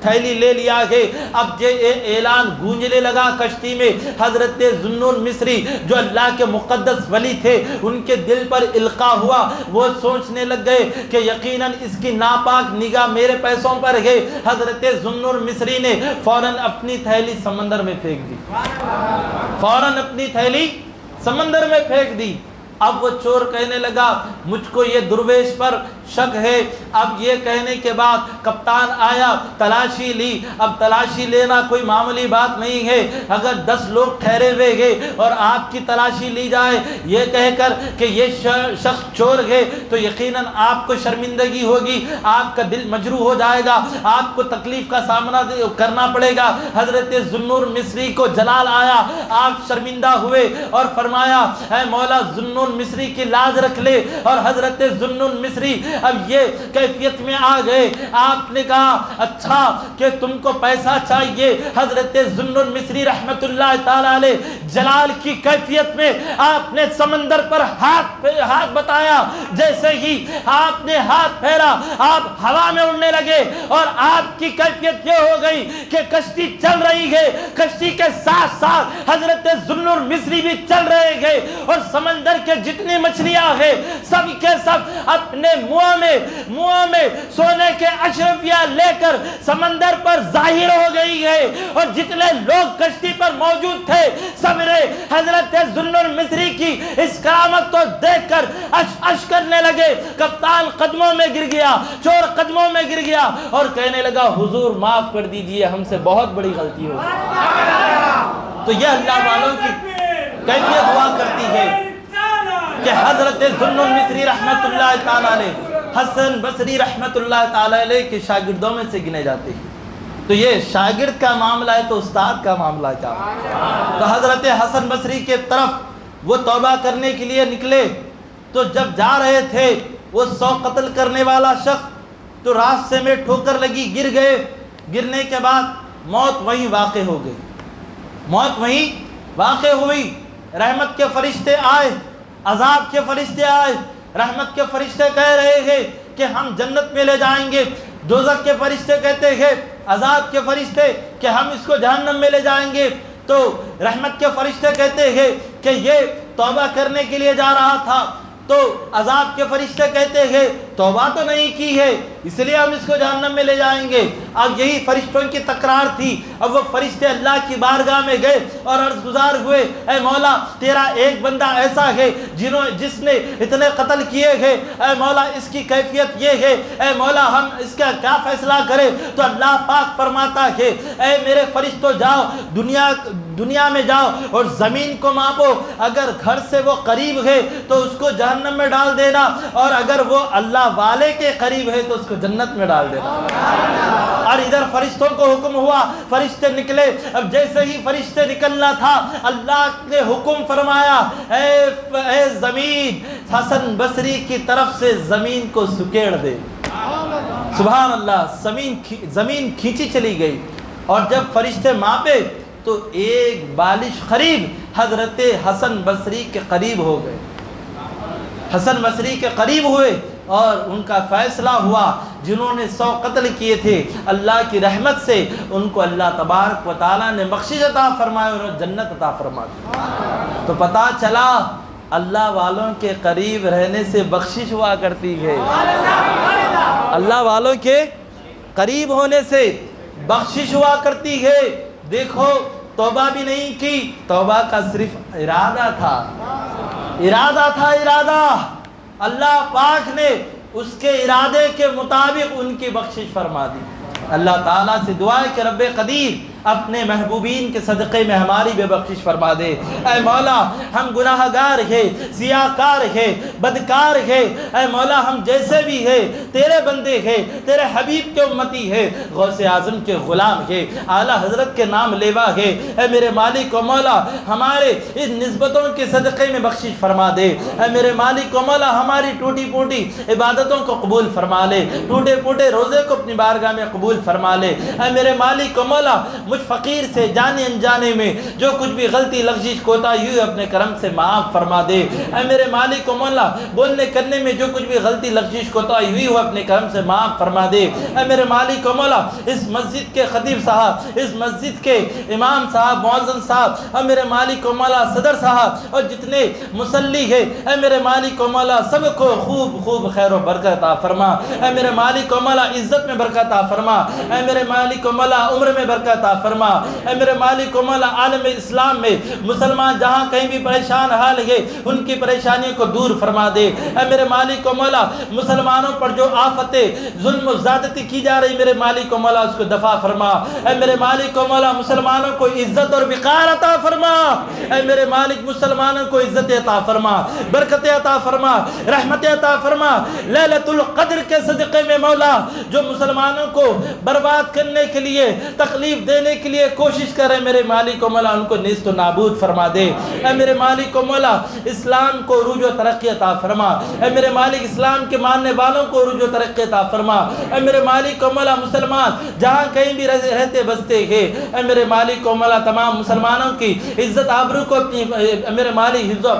تھیلی لے لیا ہے۔ اب یہ اعلان گونجنے لگا کشتی میں۔ حضرت ذوالنون مصری جو اللہ کے مقدس ولی تھے، ان کے دل پر القاء ہوا، وہ سوچنے لگ گئے کہ یقیناً اس کی ناپاک نگاہ میرے پیسوں پر ہے۔ حضرت ذوالنون مصری نے فوراً اپنی تھیلی سمندر میں پھینک دی، فوراً اپنی تھیلی سمندر میں پھینک دی۔ اب وہ چور کہنے لگا مجھ کو یہ درویش پر شک ہے۔ اب یہ کہنے کے بعد کپتان آیا، تلاشی لی۔ اب تلاشی لینا کوئی معمولی بات نہیں ہے، اگر 10 لوگ ٹھہرے ہوئے ہیں اور آپ کی تلاشی لی جائے یہ کہہ کر کہ یہ شخص چور ہے تو یقیناً آپ کو شرمندگی ہوگی، آپ کا دل مجروح ہو جائے گا، آپ کو تکلیف کا سامنا کرنا پڑے گا۔ حضرت ذوالنون مصری کو جلال آیا، آپ شرمندہ ہوئے اور فرمایا اے مولا ذوالنون ذوالنون مصری کی لاج رکھ لے، اور حضرت ذوالنون مصری اب یہ کیفیت میں آ گئے، آپ نے کہا اچھا کہ تم کو پیسہ چاہیے۔ حضرت ذوالنون مصری رحمت اللہ تعالی علیہ جلال کی کیفیت میں آپ نے سمندر پر ہاتھ بتایا، جیسے ہی آپ نے ہاتھ پھیرا آپ ہوا میں اڑنے لگے، اور آپ کی کیفیت یہ ہو گئی کہ کشتی چل رہی ہے، کشتی کے ساتھ ساتھ حضرت ذوالنون مصری بھی چل رہے ہیں، اور سمندر کے جتنی مچھلیاں ہیں سب کے سب اپنے منہ میں سونے کے اشرفیہ لے کر سمندر پر ظاہر ہو گئی ہے، اور جتنے لوگ کشتی پر موجود تھے سب نے حضرت ذوالنون مصری کی اس کرامت کو دیکھ کر اش کرنے لگے۔ کپتان قدموں میں گر گیا، چور قدموں میں گر گیا، اور کہنے لگا حضور معاف کر دیجئے، ہم سے بہت بڑی غلطی ہو گئی۔ تو یہ اللہ والوں کی کیفیت ہوا کرتی ہے کہ حضرت ذوالنون مصری رحمت اللہ تعالی علیہ حسن بصری رحمت اللہ تعالی علیہ کے شاگردوں میں سے گنے جاتے ہیں۔ تو یہ شاگرد کا معاملہ ہے تو استاد کا معاملہ کیا؟ تو حضرت حسن بصری کے طرف وہ توبہ کرنے کے لیے نکلے، تو جب جا رہے تھے وہ 100 قتل کرنے والا شخص تو راستے میں ٹھوکر لگی، گر گئے، گرنے کے بعد موت وہیں واقع ہو گئی، موت وہیں واقع ہوئی۔ رحمت کے فرشتے آئے، عذاب کے فرشتے آئے، رحمت کے فرشتے کہہ رہے ہیں کہ ہم جنت میں لے جائیں گے، دوزخ کے فرشتے کہتے ہیں، عذاب کے فرشتے کہ ہم اس کو جہنم میں لے جائیں گے۔ تو رحمت کے فرشتے کہتے ہیں کہ یہ توبہ کرنے کے لیے جا رہا تھا، تو عذاب کے فرشتے کہتے ہیں توبہ تو نہیں کی ہے اس لیے ہم اس کو جہنم میں لے جائیں گے۔ اب یہی فرشتوں کی تکرار تھی۔ اب وہ فرشتے اللہ کی بارگاہ میں گئے اور عرض گزار ہوئے، اے مولا تیرا ایک بندہ ایسا ہے جس نے اتنے قتل کیے ہیں، اے مولا اس کی کیفیت یہ ہے، اے مولا ہم اس کا کیا فیصلہ کریں؟ تو اللہ پاک فرماتا ہے اے میرے فرشتوں جاؤ دنیا میں جاؤ اور زمین کو ماپو، اگر گھر سے وہ قریب ہے تو اس کو جہنم میں ڈال دینا، اور اگر وہ اللہ والے کے قریب ہے تو اس کو جنت میں ڈال دینا۔ اور ادھر فرشتوں کو حکم ہوا، فرشتے نکلے۔ اب جیسے ہی فرشتے نکلنا تھا اللہ نے حکم فرمایا اے زمین حسن بصری کی طرف سے زمین کو سکیڑ دے۔ سبحان اللہ، زمین کھینچی چلی گئی، اور جب فرشتے ماپے تو ایک بالش قریب حضرت حسن بصری کے قریب ہو گئے، حسن بصری کے قریب ہوئے، اور ان کا فیصلہ ہوا۔ جنہوں نے 100 قتل کیے تھے اللہ کی رحمت سے ان کو اللہ تبارک و تعالیٰ نے بخشش عطا فرمائے اور جنت عطا فرمائے۔ تو پتہ چلا اللہ والوں کے قریب رہنے سے بخشش ہوا کرتی ہے، اللہ والوں کے قریب ہونے سے بخشش ہوا کرتی ہے۔ دیکھو توبہ بھی نہیں کی، توبہ کا صرف ارادہ تھا، ارادہ اللہ پاک نے اس کے ارادے کے مطابق ان کی بخشش فرما دی۔ اللہ تعالیٰ سے دعا ہے کہ رب قدیر اپنے محبوبین کے صدقے میں ہماری بے بخشش فرما دے۔ اے مولا ہم گناہ گار ہیں، سیاکار ہیں، بدکار ہیں، اے مولا ہم جیسے بھی ہیں تیرے بندے ہیں، تیرے حبیب کے امتی ہیں، غوث اعظم کے غلام ہیں، اعلیٰ حضرت کے نام لیوا ہیں۔ اے میرے مالک و مولا ہمارے ان نسبتوں کے صدقے میں بخشش فرما دے۔ اے میرے مالک و مولا ہماری ٹوٹی پوٹی عبادتوں کو قبول فرما لے، ٹوٹے پوٹے روزے کو اپنی بارگاہ میں قبول فرما لے۔ اے میرے مالک و مولا مجھ فقیر سے جانے انجانے میں جو کچھ بھی غلطی لغزش کوتاہی ہوئی اپنے کرم سے معاف فرما دے۔ اے میرے مالک و مولا بولنے کرنے میں جو کچھ بھی غلطی لغزش کوتاہی ہوئی ہو اپنے کرم سے معاف فرما دے۔ اے میرے مالک و مولا اس مسجد کے خطیب صاحب، اس مسجد کے امام صاحب، مؤذن صاحب، اے میرے مالک و مولا صدر صاحب اور جتنے مصلی ہیں، اے میرے مالک و مولا سب کو خوب خوب خیر و برکت عطا فرما۔ اے میرے مالک و مولا عزت میں برکت عطا فرما۔ اے میرے مالک و مولا عمر میں برکت عطا فرما۔ اے میرے مالک و مولا عالم اسلام میں مسلمان جہاں کہیں بھی پریشان حال ہے ان کی پریشانیوں کو دور فرما دے۔ اے میرے مالک و مولا مسلمانوں پر جو آفتیں ظلم و زیادتی کی جا رہی میرے مالک و مولا اس کو دفع فرما۔ اے میرے مالک و مولا مسلمانوں کو عزت اور وقار عطا فرما۔ اے میرے مالک مسلمانوں کو عزت عطا فرما، برکت عطا فرما، رحمت عطا فرما۔ لیلۃ القدر کے صدقے میں مولا جو مسلمانوں کو برباد کرنے کے لیے، تکلیف دینے دینے کے لیے کوشش کر رہے میرے مالک و مولا ان کو نیست و نابود فرما دے۔ اے میرے مالک و مولا اسلام کو عروج و ترقی عطا فرما۔ اے میرے مالک اسلام کے ماننے والوں کو عروج و ترقی عطا فرما۔ اے میرے مالک و مولا مسلمان جہاں کہیں بھی رہتے بستے ہیں، اے میرے مالک و مولا تمام مسلمانوں کی عزت آبرو کو اپنی میرے مالک حفظ و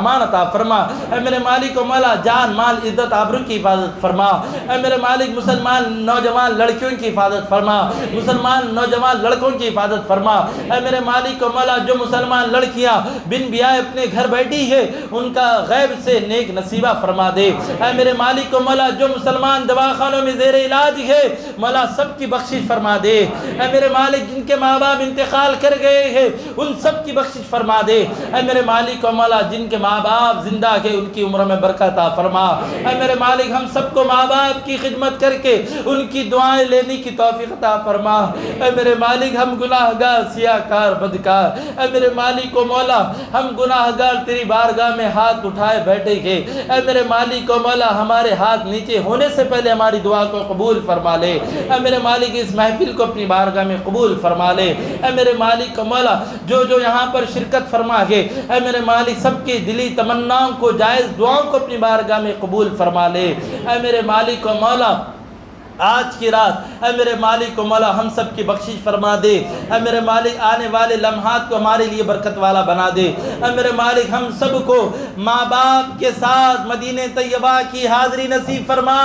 امان عطا فرما۔ اے میرے مالک و مولا جان مال عزت آبرو کی حفاظت فرما۔ اے میرے مالک مسلمان نوجوان لڑکیوں کی حفاظت فرما، مسلمان نوجوان لڑکوں کی حفاظت فرما۔ اے میرے مالک و مولا جو مسلمان لڑکیاں بن بیاہ اپنے گھر بیٹھی ہے ان کا غیب سے نیک نصیبہ فرما دے۔ اے میرے مالک و مولا جو مسلمان دواخانوں میں زیر علاج ہے مولا سب کی بخشش فرما دے۔ اے میرے مالک جن کے ماں باپ انتقال کر گئے ہیں ان سب کی بخشش فرما دے۔ اے میرے مالک و مولا جن کے ماں باپ زندہ ہے ان کی عمر میں برکت عطا فرما۔ اے میرے مالک ہم سب کو ماں باپ کی خدمت کر کے ان کی دعائیں لینے کی توفیق عطا فرما۔ اے میرے مالک ہم گناہ گار سیاہ کار بدکار، اے میرے مالک و مولا ہم گناہ گار تیری بارگاہ میں ہاتھ اٹھائے بیٹھے ہیں۔ اے میرے مالک و مولا ہمارے ہاتھ نیچے ہونے سے پہلے ہماری دعا کو قبول فرما لے۔ اے میرے مالک اس محفل کو اپنی بارگاہ میں قبول فرما لے۔ اے میرے مالک و مولا جو یہاں پر شرکت فرما ہے اے میرے مالک سب کی دلی تمناؤں کو جائز دعاؤں کو اپنی بارگاہ میں قبول فرما لے۔ اے میرے مالک و مولا آج کی رات اے میرے مالک و مولا ہم سب کی بخشش فرما دے۔ اے میرے مالک آنے والے لمحات کو ہمارے لیے برکت والا بنا دے۔ اے میرے مالک ہم سب کو ماں باپ کے ساتھ مدینہ طیبہ کی حاضری نصیب فرما۔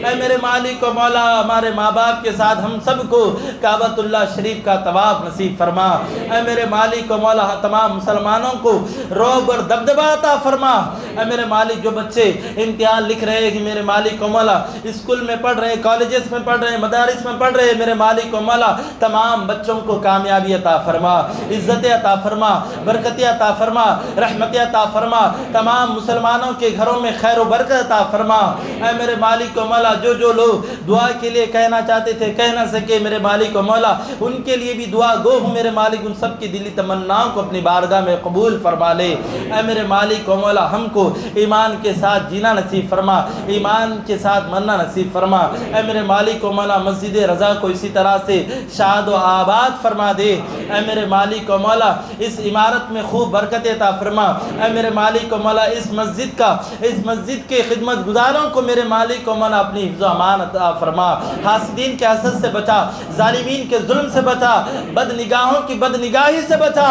اے میرے مالک و مولا ہمارے ماں باپ کے ساتھ ہم سب کو کعبۃ اللہ شریف کا طواف نصیب فرما۔ اے میرے مالک و مولا تمام مسلمانوں کو رعب اور دبدبہ عطا فرما۔ اے میرے مالک جو بچے امتحان لکھ رہے ہیں میرے مالک و مولا اسکول میں پڑھ رہے کالج میں پڑھ رہے مدارس میں پڑھ رہے میرے مالک و مولا تمام بچوں کو کامیابی عطا فرما، عزت عطا فرما، برکت عطا فرما، رحمت عطا فرما، تمام مسلمانوں کے گھروں میں خیر و برکت عطا فرما۔ اے میرے مالک و مولا جو لوگ دعا کے لیے کہنا چاہتے تھے کہہ نہ سکے میرے مالک و مولا ان کے لیے بھی دعا گو ہوں میرے مالک ان سب کی دلی تمناؤں کو اپنی بارگاہ میں قبول فرما لے۔ اے میرے مالک و مولا ہم کو ایمان کے ساتھ جینا نصیب فرما، ایمان کے ساتھ مرنا نصیب فرما۔ اے میرے مالک و مولا مسجد رضا کو اسی طرح سے شاد و آباد فرما دے۔ اے میرے مالک و مولا اس عمارت میں خوب برکت عطا فرما۔ اے میرے مالک و مولا اس مسجد کے خدمت گزاروں کو میرے مالک و مولا اپنی حفظ و امان عطا فرما، حاسدین کے حسد سے بچا، ظالمین کے ظلم سے بچا، بد نگاہوں کی بد نگاہی سے بچا۔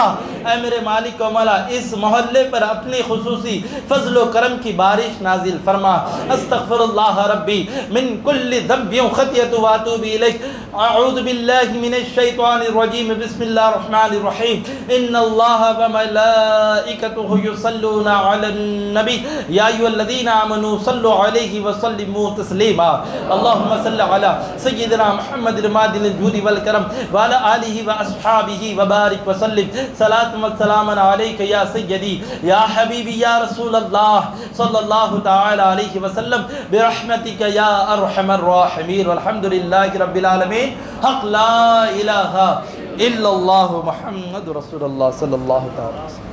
اے میرے مالک و مولا اس محلے پر اپنی خصوصی فضل و کرم کی بارش نازل فرما۔ استغفر اللہ ربی من کل ذنب خطیۃ واتوب الیک، اعوذ باللہ من الشیطان الرجیم، بسم اللہ الرحمن الرحیم، ان اللہ وملائکتہ یصلون علی النبی یا ایھا الذین آمنوا صلوا علیہ وسلموا تسلیما، اللہم صل علی سیدنا محمد المعدن الجود والکرم وعلی آلہ واصحابہ وبارک وسلم، صلاۃ و سلام علیک یا سیدی یا حبیبی یا رسول اللہ صلی اللہ تعالی علیہ وسلم برحمتک یا ارحم الراحمین، والحمد للہ رب العالمین، حق لا الہ الا اللہ محمد رسول اللہ صلی اللہ تعالی وسلم۔